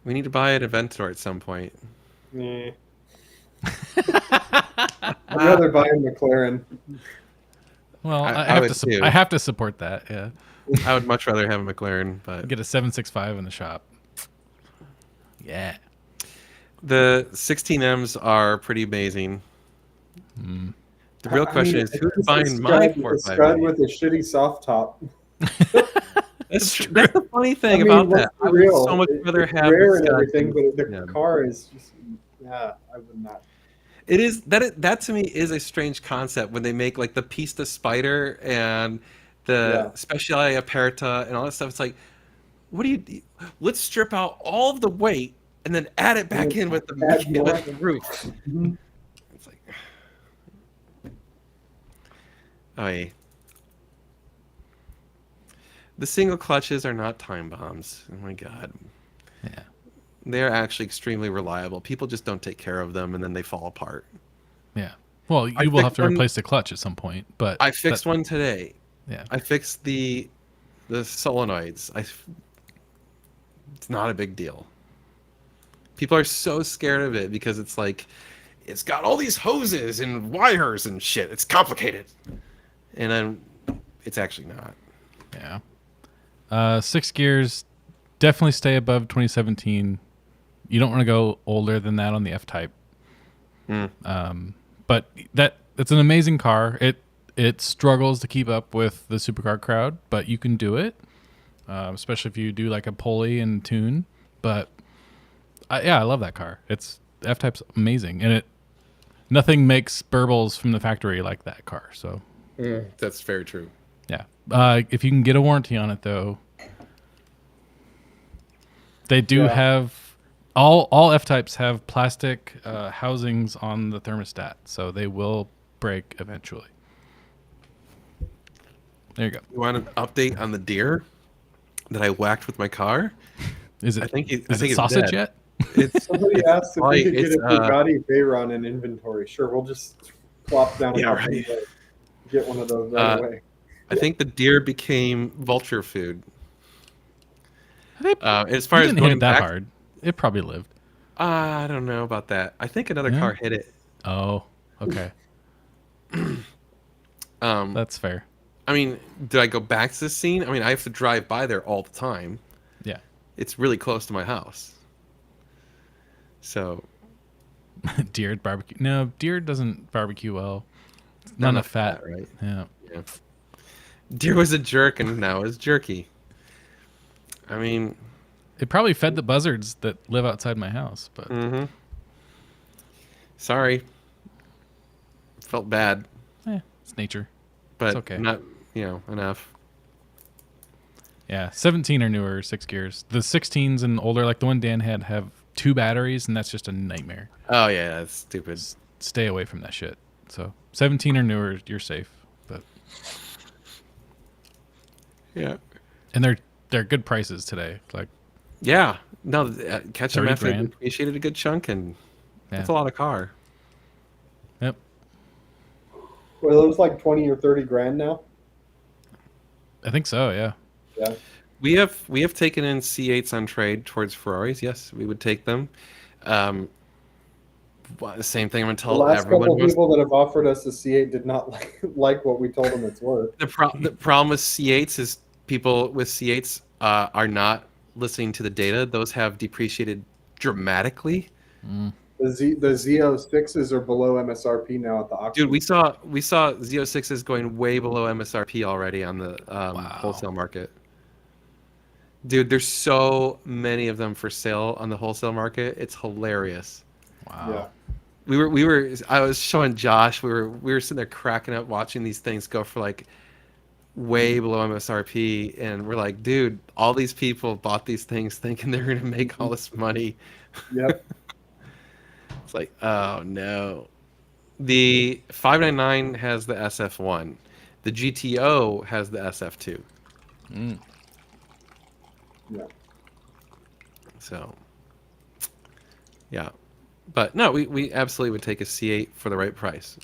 S2: We need to buy an Aventador at some point.
S3: Nah. I'd rather buy a McLaren.
S1: Well,
S2: I
S1: I
S2: would too.
S1: I have to support that, yeah.
S2: I would much rather have a McLaren, but
S1: Get a 765 in the shop. Yeah.
S2: the 16Ms are pretty amazing.
S1: Mm.
S2: The real question is,
S3: it's
S2: who's
S3: just
S2: buying
S3: a
S2: my
S3: Scud
S2: 458?
S3: with a shitty soft top.
S2: That's the funny thing
S3: I mean,
S2: about
S3: what's
S2: that.
S3: the
S2: I would
S3: real?
S2: so much
S3: It's
S2: rather have
S3: rare
S2: the
S3: and
S2: Scud
S3: everything,
S2: than-
S3: but the
S2: yeah.
S3: car is just, I would not.
S2: It is that to me is a strange concept when they make like the Pista Spider and the Speciale Aperta and all that stuff. It's like, what do you? Let's strip out all of the weight and then add it back in with
S3: Add more.
S2: the roof.
S3: Mhm.
S2: It's like, oh yeah. The single clutches are not time bombs. Oh my god.
S1: Yeah.
S2: They're actually extremely reliable. People just don't take care of them and then they fall apart.
S1: Yeah. Well, you will have to replace the clutch at some point, but
S2: I fixed one today.
S1: Yeah.
S2: I fixed the solenoids. It's not a big deal. People are so scared of it because it's like, it's got all these hoses and wires and shit. It's complicated. And then it's actually not.
S1: Yeah. 6 gears, definitely stay above 2017. You don't want to go older than that on the F-Type. But it's an amazing car. It struggles to keep up with the supercar crowd, but you can do it, especially if you do like a pulley and tune. But I love that car. F-Type's amazing, and nothing makes burbles from the factory like that car. So
S2: that's very true.
S1: Yeah. If you can get a warranty on it, though, they do have all F-Types have plastic housings on the thermostat, so they will break eventually. There you go.
S2: You want an update on the deer that I whacked with my car?
S1: Is it?
S2: I think it
S1: sausage
S2: dead.
S1: yet?
S3: Somebody asked if we could get a Bugatti Veyron in inventory. Sure, we'll just plop down and get one of those right away.
S2: I think the deer became vulture food. As far
S1: You
S2: as
S1: didn't
S2: going
S1: hit it that
S2: back,
S1: hard, it probably lived.
S2: I don't know about that. I think another car hit it.
S1: Oh, okay. That's fair.
S2: I mean, did I go back to the scene? I mean, I have to drive by there all the time.
S1: Yeah.
S2: It's really close to my house. So.
S1: Deer barbecue. No, deer doesn't barbecue well. Not enough fat,
S2: right?
S1: Yeah.
S2: Deer was a jerk and now is jerky. I mean,
S1: it probably fed the buzzards that live outside my house, but
S2: sorry. Felt bad.
S1: It's nature.
S2: But
S1: it's okay.
S2: Not, enough.
S1: Yeah, 17 or newer 6 gears. The 16s and older, like the one Dan had, have 2 batteries, and that's just a nightmare.
S2: Oh yeah, that's stupid.
S1: Stay away from that shit. So 17 or newer, you're safe. But
S2: yeah,
S1: and they're good prices today. Like
S2: Ketchum F appreciated a good chunk, and that's a lot of car.
S1: Yep.
S3: Well, those like 20 or 30 grand now.
S1: I think so. Yeah.
S3: Yeah.
S2: We have taken in C8s on trade towards Ferraris. Yes, we would take them. The same thing I'm going to tell
S3: the last
S2: everyone.
S3: Couple people that have offered us a C8 did not like what we told them it's worth.
S2: The problem with C8s is people with C8s are not listening to the data. Those have depreciated dramatically.
S3: The Z06s are below MSRP now at the auction.
S2: Dude, we saw Z06s going way below MSRP already on the wholesale market. Dude, there's so many of them for sale on the wholesale market. It's hilarious.
S1: Wow.
S2: Yeah. I was showing Josh, we were sitting there cracking up watching these things go for like way below MSRP, and we're like, dude, all these people bought these things thinking they're gonna make all this money.
S3: Yep.
S2: It's like, oh no. The 599 has the SF1. The GTO has the SF2.
S3: Yeah.
S2: So, yeah. But no, we absolutely would take a C8 for the right price.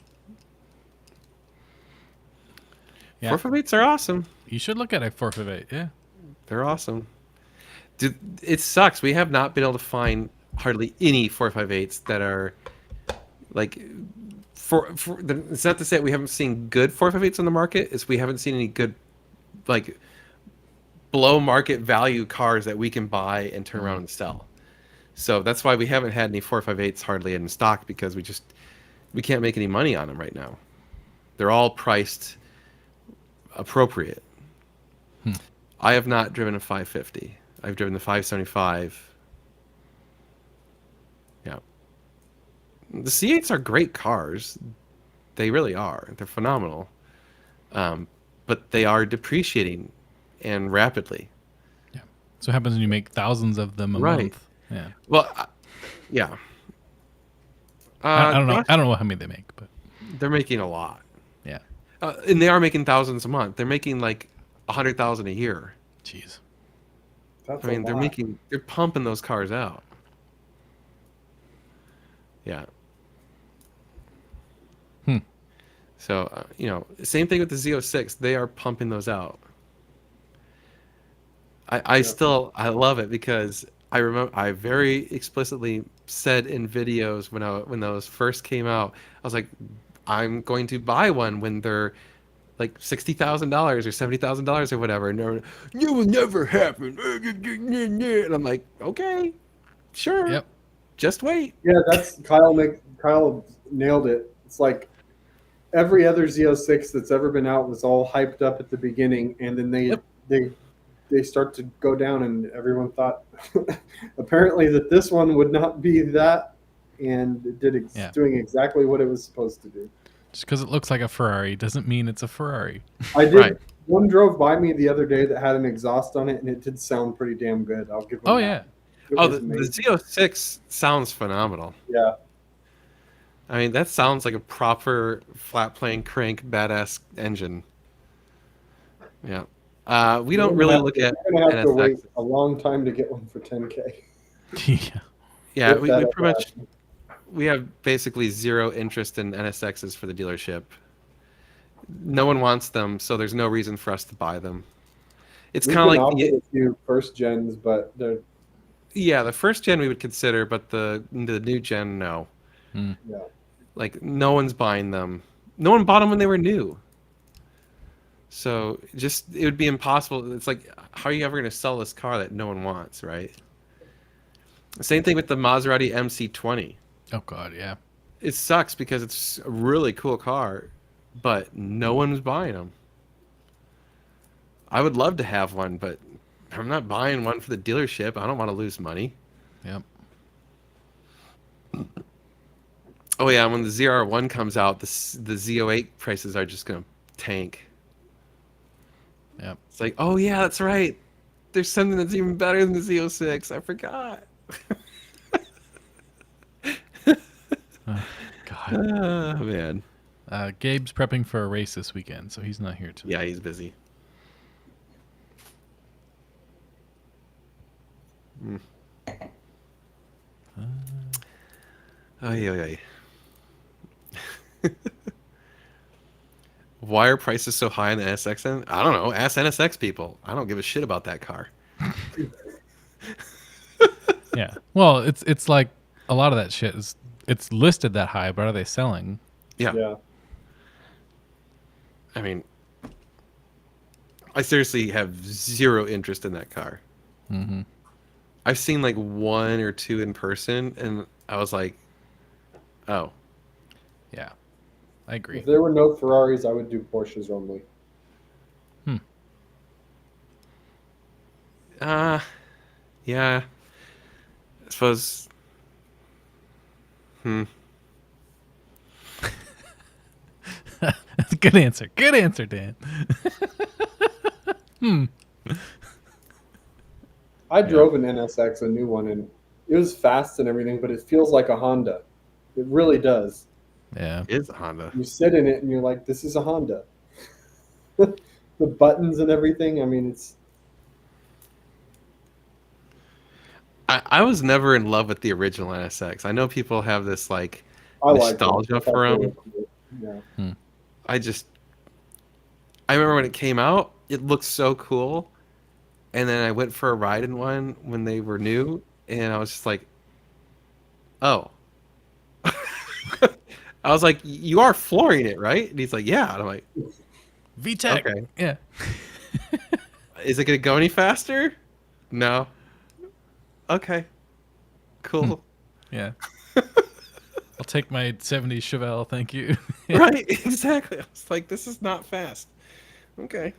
S1: Yeah.
S2: 458s are awesome.
S1: You should look at a 458. Yeah.
S2: They're awesome. Dude, it sucks. We have not been able to find hardly any 458s that are like it's not to say we haven't seen good 458s on the market. It's we haven't seen any good like below market value cars that we can buy and turn around and sell. So that's why we haven't had any 458s hardly in stock, because we can't make any money on them right now. They're all priced appropriate. I have not driven a 550. I've driven the 575. Yeah. The C8s are great cars. They really are. They're phenomenal. But they are depreciating and rapidly.
S1: Yeah. So what happens when you make thousands of them a month? Yeah.
S2: Well, yeah.
S1: I don't know. I don't know how many they make, but
S2: they're making a lot.
S1: Yeah.
S2: And they are making thousands a month. They're making like 100,000 a year.
S1: Jeez.
S3: That's
S2: I mean, they're pumping those cars out. Yeah. So same thing with the Z06. They are pumping those out. I love it because I remember I very explicitly said in videos when those first came out, I was like, I'm going to buy one when they're like $60,000 or $70,000 or whatever, and it will never happen. And I'm like, okay, sure,
S1: Yep.
S2: just wait.
S3: Yeah, that's Kyle nailed it. It's like every other Z06 that's ever been out was all hyped up at the beginning, and then they start to go down, and everyone thought apparently that this one would not be that, and it did doing exactly what it was supposed to do.
S1: Just because it looks like a Ferrari doesn't mean it's a Ferrari.
S3: I did. Right. One drove by me the other day that had an exhaust on it, and it did sound pretty damn good. I'll give them that.
S1: Yeah.
S2: The Z06 sounds phenomenal.
S3: Yeah.
S2: I mean, that sounds like a proper flat plane crank badass engine. Yeah. We don't really look at.
S3: You're gonna have to wait a long time to get one for $10K.
S1: Yeah.
S2: Yeah, we pretty much. We have basically zero interest in NSXs for the dealership. No one wants them, so there's no reason for us to buy them. It's kind of like
S3: a few first gens, but they're...
S2: Yeah, the first gen we would consider, but the new gen, no.
S3: Yeah.
S2: Like, no one's buying them. No one bought them when they were new. So it would be impossible. It's like, how are you ever going to sell this car that no one wants, right? Same thing with the Maserati MC20.
S1: Oh God, yeah.
S2: It sucks because it's a really cool car, but no one's buying them. I would love to have one, but I'm not buying one for the dealership. I don't want to lose money.
S1: Yep.
S2: Oh yeah, when the ZR1 comes out, the Z08 prices are just going to tank.
S1: Yep.
S2: It's like, oh yeah, that's right. There's something that's even better than the Z06. I forgot.
S1: Oh, God.
S2: Oh, man.
S1: Gabe's prepping for a race this weekend, so he's not here today.
S2: Yeah, he's busy. Why are prices so high in the NSX? I don't know. Ask NSX people. I don't give a shit about that car.
S1: Yeah. Well, it's like a lot of that shit it's listed that high, but are they selling?
S2: Yeah. I mean, I seriously have zero interest in that car.
S1: Mm-hmm.
S2: I've seen like one or two in person, and I was like, oh.
S1: Yeah, I agree.
S3: If there were no Ferraris, I would do Porsches only.
S2: Yeah. I suppose.
S1: That's a good answer. Good answer, Dan.
S3: I drove an NSX, a new one, and it was fast and everything, but it feels like a Honda. It really does.
S1: Yeah.
S2: It is a Honda.
S3: You sit in it and you're like, this is a Honda. The buttons and everything, I mean, it's...
S2: I was never in love with the original NSX. I know people have this like nostalgia for them.
S3: Yeah.
S2: I remember when it came out, it looked so cool. And then I went for a ride in one when they were new, and I was just like, oh. I was like, you are flooring it, right? And he's like, yeah. And I'm like,
S1: VTEC.
S2: Okay.
S1: Yeah.
S2: Is it going to go any faster? No. Okay. Cool.
S1: Yeah. I'll take my 70s Chevelle, thank you.
S2: Right, exactly. I was like, this is not fast. Okay.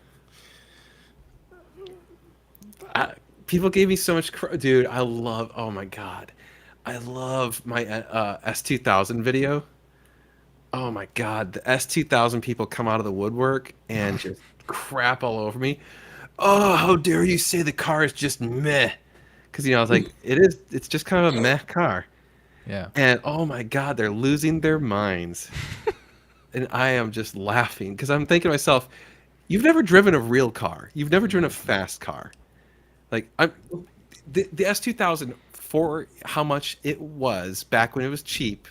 S2: People gave me so much dude, oh my God. I love my S2000 video. Oh my God, the S2000 people come out of the woodwork and just crap all over me. Oh, how dare you say the car is just meh. Because, I was like, it's just kind of a meh car.
S1: Yeah.
S2: And oh my God, they're losing their minds. And I am just laughing because I'm thinking to myself, you've never driven a real car. You've never driven a fast car. Like, the S2000, for how much it was back when it was cheap,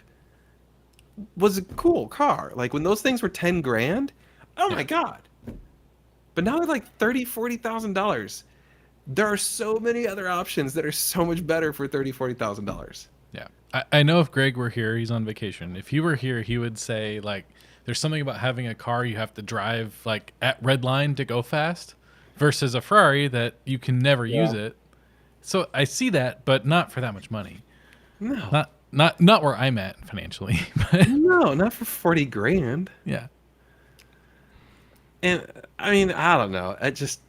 S2: was a cool car. Like when those things were 10 grand, oh my god. But now they're like $30,000-$40,000. There are so many other options that are so much better for $30,000-$40,000.
S1: Yeah. I know if Greg were here, he's on vacation. If he were here, he would say, like, there's something about having a car you have to drive, like, at red line to go fast versus a Ferrari that you can never use it. So I see that, but not for that much money.
S2: No.
S1: Not where I'm at financially. But
S2: No, not for 40 grand.
S1: yeah.
S2: And I mean, I don't know. I just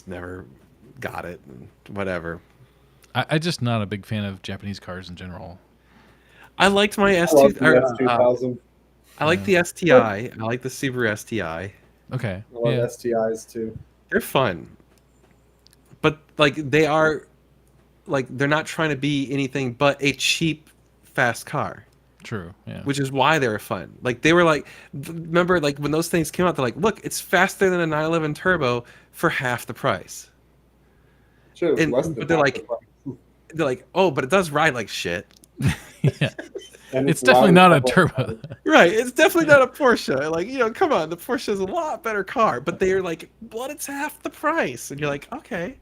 S2: never got it. Whatever.
S1: I just not a big fan of Japanese cars in general.
S2: I liked my
S3: I love the
S2: S2.
S3: S2000.
S2: I like the STI. I like the Subaru STI.
S1: Okay.
S3: I love
S1: Yeah.
S3: STIs too.
S2: They're fun, but like they are, like they're not trying to be anything but a cheap, fast car.
S1: True. Yeah.
S2: Which is why they were fun. Like they were like, remember like when those things came out, they're like, look, it's faster than a 911 Turbo for half the price.
S3: Sure,
S2: And
S3: less than
S2: but they're
S3: half
S2: like,
S3: the price.
S2: they're like, oh, but it does ride like shit.
S1: Yeah.
S3: And
S1: It's definitely not a
S3: loud.
S1: turbo.
S2: Right, it's definitely not a Porsche. Like, you know, come on, the Porsche is a lot better car, but they're like, well, it's half the price, and you're like, okay.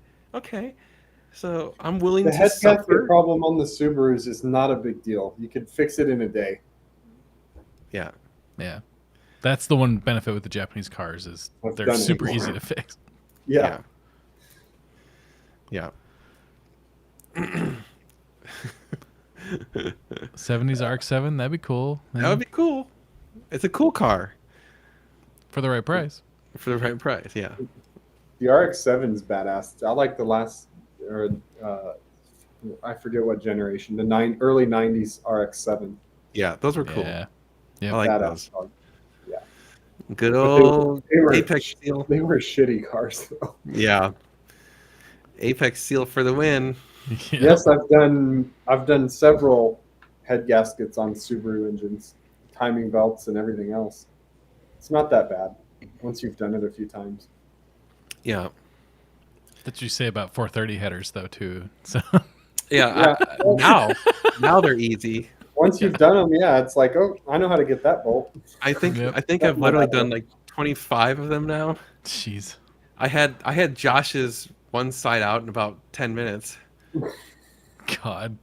S2: So I'm willing
S3: The
S2: to
S3: head gasket
S2: suffer.
S3: problem on the Subarus is not a big deal. You could fix it in a day.
S2: Yeah,
S1: Yeah. That's the one benefit with the Japanese cars is
S3: I've
S1: they're
S3: done it
S1: super
S3: before.
S1: easy to fix.
S3: Yeah.
S2: Yeah.
S1: 70s RX-7, that'd be cool.
S2: That would be cool. It's a cool car
S1: for the right price.
S2: for the right price. Yeah.
S3: The RX-7 is badass. I like the last, or I forget what generation, the early 90s RX-7.
S2: Yeah, those were cool.
S1: Yeah.
S2: I
S1: Yep.
S2: like
S3: Badass
S2: those.
S3: car.
S2: Good
S3: But
S2: old
S3: they were-
S2: Apex Seal.
S3: They were shitty cars, though.
S2: Yeah. Apex Seal for the win.
S1: Yeah.
S3: Yes, I've done several head gaskets on Subaru engines, timing belts and everything else. It's not that bad once you've done it a few times.
S2: Yeah.
S1: That you say about 430 headers though too. So
S2: Yeah. Now they're easy.
S3: Once you've done them, yeah, it's like, oh, I know how to get that bolt.
S2: I think
S1: Yep.
S2: I've literally done like 25 of them now.
S1: jeez.
S2: I had Josh's one side out in about 10 minutes.
S1: God.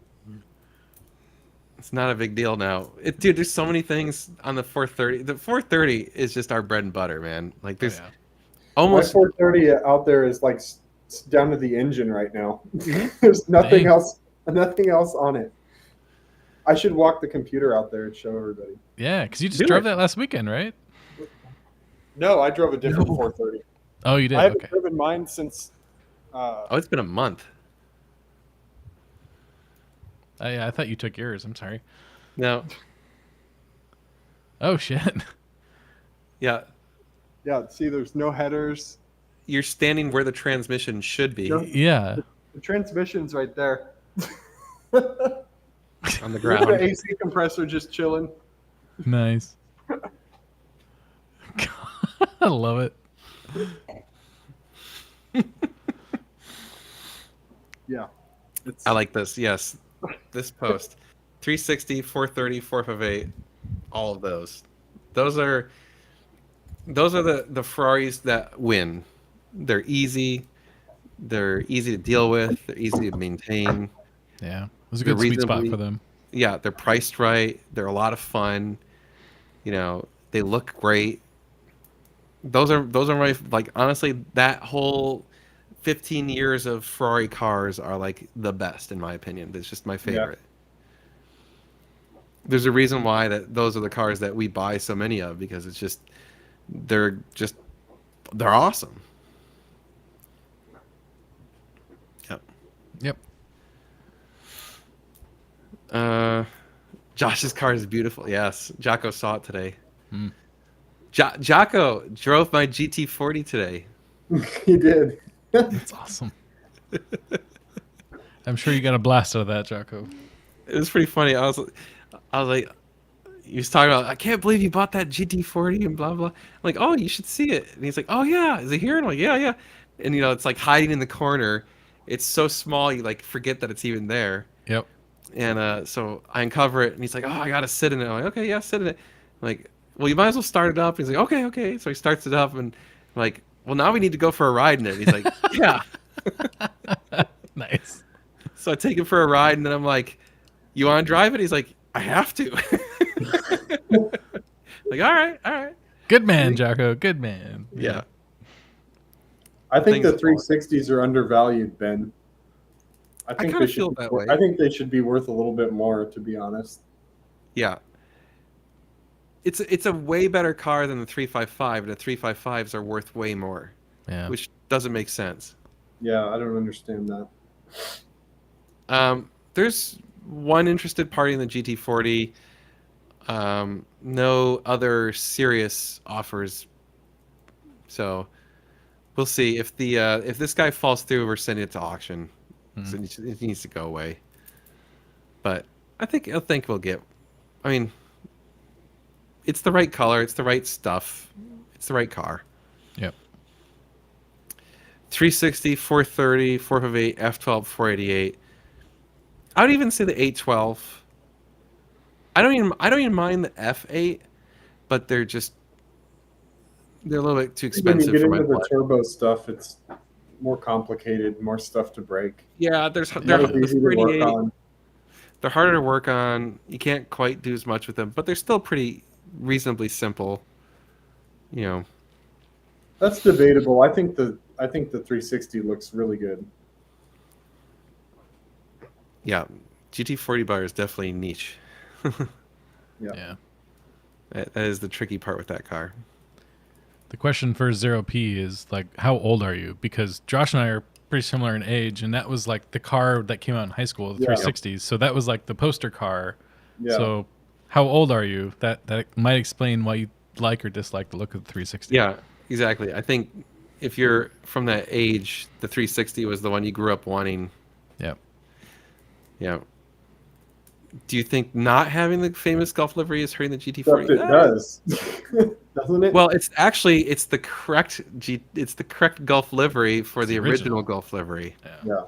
S2: It's not a big deal now. Dude, there's so many things on the 430. The 430 is just our bread and butter, man. Like there's
S1: Oh, yeah.
S2: almost
S3: My 430 out there is like down to the engine right now. There's nothing
S1: Dang.
S3: else on it. I should walk the computer out there and show everybody.
S1: Yeah, because you just
S2: Do
S1: drove
S2: it.
S1: that last weekend, right?
S3: No, I drove a different
S2: No.
S3: 430.
S1: Oh, you did.
S3: I haven't
S1: Okay.
S3: driven mine since.
S2: oh, it's been a month.
S1: Yeah, I thought you took yours. I'm sorry.
S2: No.
S1: Oh shit.
S2: Yeah.
S3: Yeah, see, there's no headers.
S2: You're standing where the transmission should be
S3: No.
S1: Yeah.
S3: The transmission's right there.
S2: on the
S3: With
S2: ground.
S3: the AC compressor just chilling.
S1: Nice. I love it.
S3: Yeah. It's,
S2: I like this. Yes. This post. 360, 430, 458, all of those. Those are the Ferraris that win. They're easy. They're easy to deal with. They're easy to maintain.
S1: Yeah. It was a
S2: They're
S1: good sweet spot
S2: reasonably-
S1: for them.
S2: Yeah, they're priced right. They're a lot of fun. You know, they look great. Those are my, like, honestly, that whole 15 years of Ferrari cars are like the best in my opinion. It's just my favorite. There's a reason why those are the cars that we buy so many of, because it's just they're awesome.
S1: Yep.
S2: Josh's car is beautiful. Yes, Jocko saw it today.
S1: Hmm.
S2: Jocko drove my GT40 today.
S3: he did.
S1: That's awesome. I'm sure you got a blast out of that, Jocko.
S2: It was pretty funny. I was like, he was talking about, I can't believe you bought that GT40 and blah blah. I'm like, oh, you should see it. And he's like, oh yeah, is it here? And I'm like, yeah. And you know, it's like hiding in the corner. It's so small, you like forget that it's even there.
S1: Yep.
S2: And so I uncover it, and he's like, "Oh, I gotta sit in it." I'm like, "Okay, yeah, sit in it." I'm like, "Well, you might as well start it up." He's like, "Okay, okay." So he starts it up, and I'm like, "Well, now we need to go for a ride in it." He's like, "Yeah."
S1: Nice.
S2: So I take him for a ride, and then I'm like, "You want to drive it?" He's like, "I have to." Like, all right.
S1: Good man, Jocko. Good man.
S2: Yeah.
S3: I think the
S2: Things
S3: 360s are undervalued, Ben. I think
S2: kinda
S3: they
S2: feel
S3: should.
S2: that way.
S3: I think they should be worth a little bit more, to be honest.
S2: Yeah. It's a way better car than the 355, and the 355s are worth way more,
S1: Yeah.
S2: which doesn't make sense.
S3: Yeah, I don't understand that.
S2: There's one interested party in the GT40. No other serious offers. So we'll see if this guy falls through. We're sending it to auction. So it needs to go away. But I think we'll get. I mean, it's the right color. It's the right stuff. It's the right car.
S1: Yep.
S2: 360, 430, 458, F12, 488. I would even say the 812. I don't even mind the F8, but they're a little bit too expensive
S3: when you
S2: for
S3: get
S2: my
S3: into the
S2: blood.
S3: turbo stuff, it's more complicated, more stuff to break.
S2: Yeah,
S3: Not as easy to work on.
S2: They're harder to work on. You can't quite do as much with them, but they're still pretty reasonably simple. You know.
S3: That's debatable. I think the 360 looks really good.
S2: Yeah, GT40 bar is definitely niche.
S1: Yeah.
S2: That is the tricky part with that car.
S1: The question for 0P is like, how old are you? Because Josh and I are pretty similar in age, and that was like the car that came out in high school, the 360s. So that was like the poster car.
S3: Yeah.
S1: So how old are you? That might explain why you like or dislike the look of the 360.
S2: Yeah, exactly. I think if you're from that age, the 360 was the one you grew up wanting.
S1: Yep.
S2: Yeah. Do you think not having the famous Gulf livery is hurting the GT40?
S3: Except it does, doesn't it?
S2: Well, it's the correct Gulf livery for the original Gulf livery.
S3: Yeah.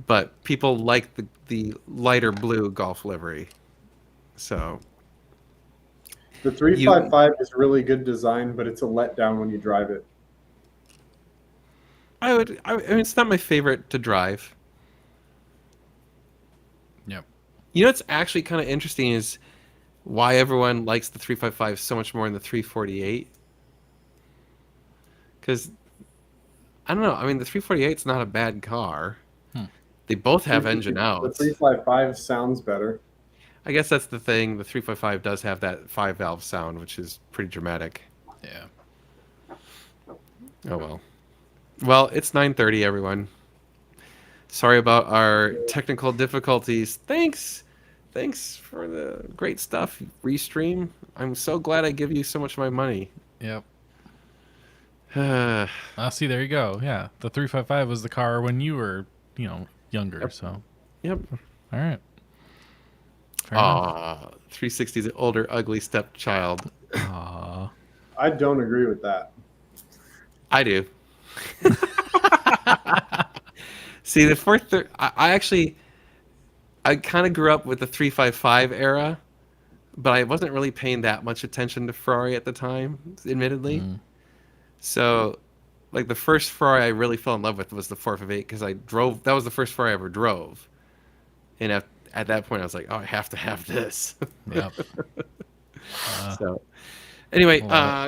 S2: But people like the lighter blue Gulf livery. So
S3: the 355 is really good design, but it's a letdown when you drive it.
S2: I mean, it's not my favorite to drive.
S1: Yep.
S2: You know what's actually kind of interesting is why everyone likes the 355 so much more than the 348. Because, I don't know, I mean, the 348 is not a bad car. They both have engine outs.
S3: The 355 sounds better.
S2: I guess that's the thing. The 355 does have that 5-valve sound, which is pretty dramatic.
S1: Yeah.
S2: Oh, well. Well, it's 9:30, everyone. Sorry about our technical difficulties. Thanks for the great stuff, Restream. I'm so glad I give you so much of my money.
S1: Yep. See, there you go. Yeah, the 355 was the car when you were, younger.
S2: Yep.
S1: So.
S2: Yep.
S1: All right.
S2: Aw, 360's an older, ugly stepchild.
S1: Aw.
S3: I don't agree with that.
S2: I do. See, the I kind of grew up with the 355 era, but I wasn't really paying that much attention to Ferrari at the time, admittedly. So, like, the first Ferrari I really fell in love with was the 458 because that was the first Ferrari I ever drove. And at that point, I was like, oh, I have to have this.
S1: Yep.
S2: So, anyway,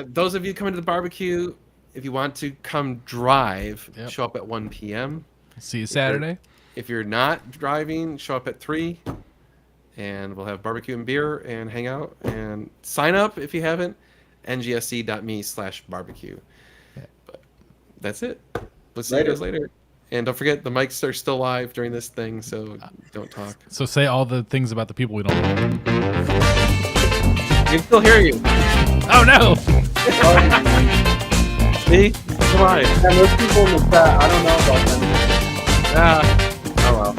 S2: those of you coming to the barbecue, if you want to come drive, show up at 1 p.m.
S1: See you Saturday.
S2: If you're not driving, show up at 3, and we'll have barbecue and beer and hang out. And sign up if you haven't, ngsc.me/barbecue. But that's it. We'll see you guys later. And don't forget, the mics are still live during this thing, so don't talk.
S1: So say all the things about the people we don't know.
S2: I can still hear you.
S1: Oh, no!
S2: See? Come on.
S3: And those people in the chat, I don't know about them.
S2: Oh well.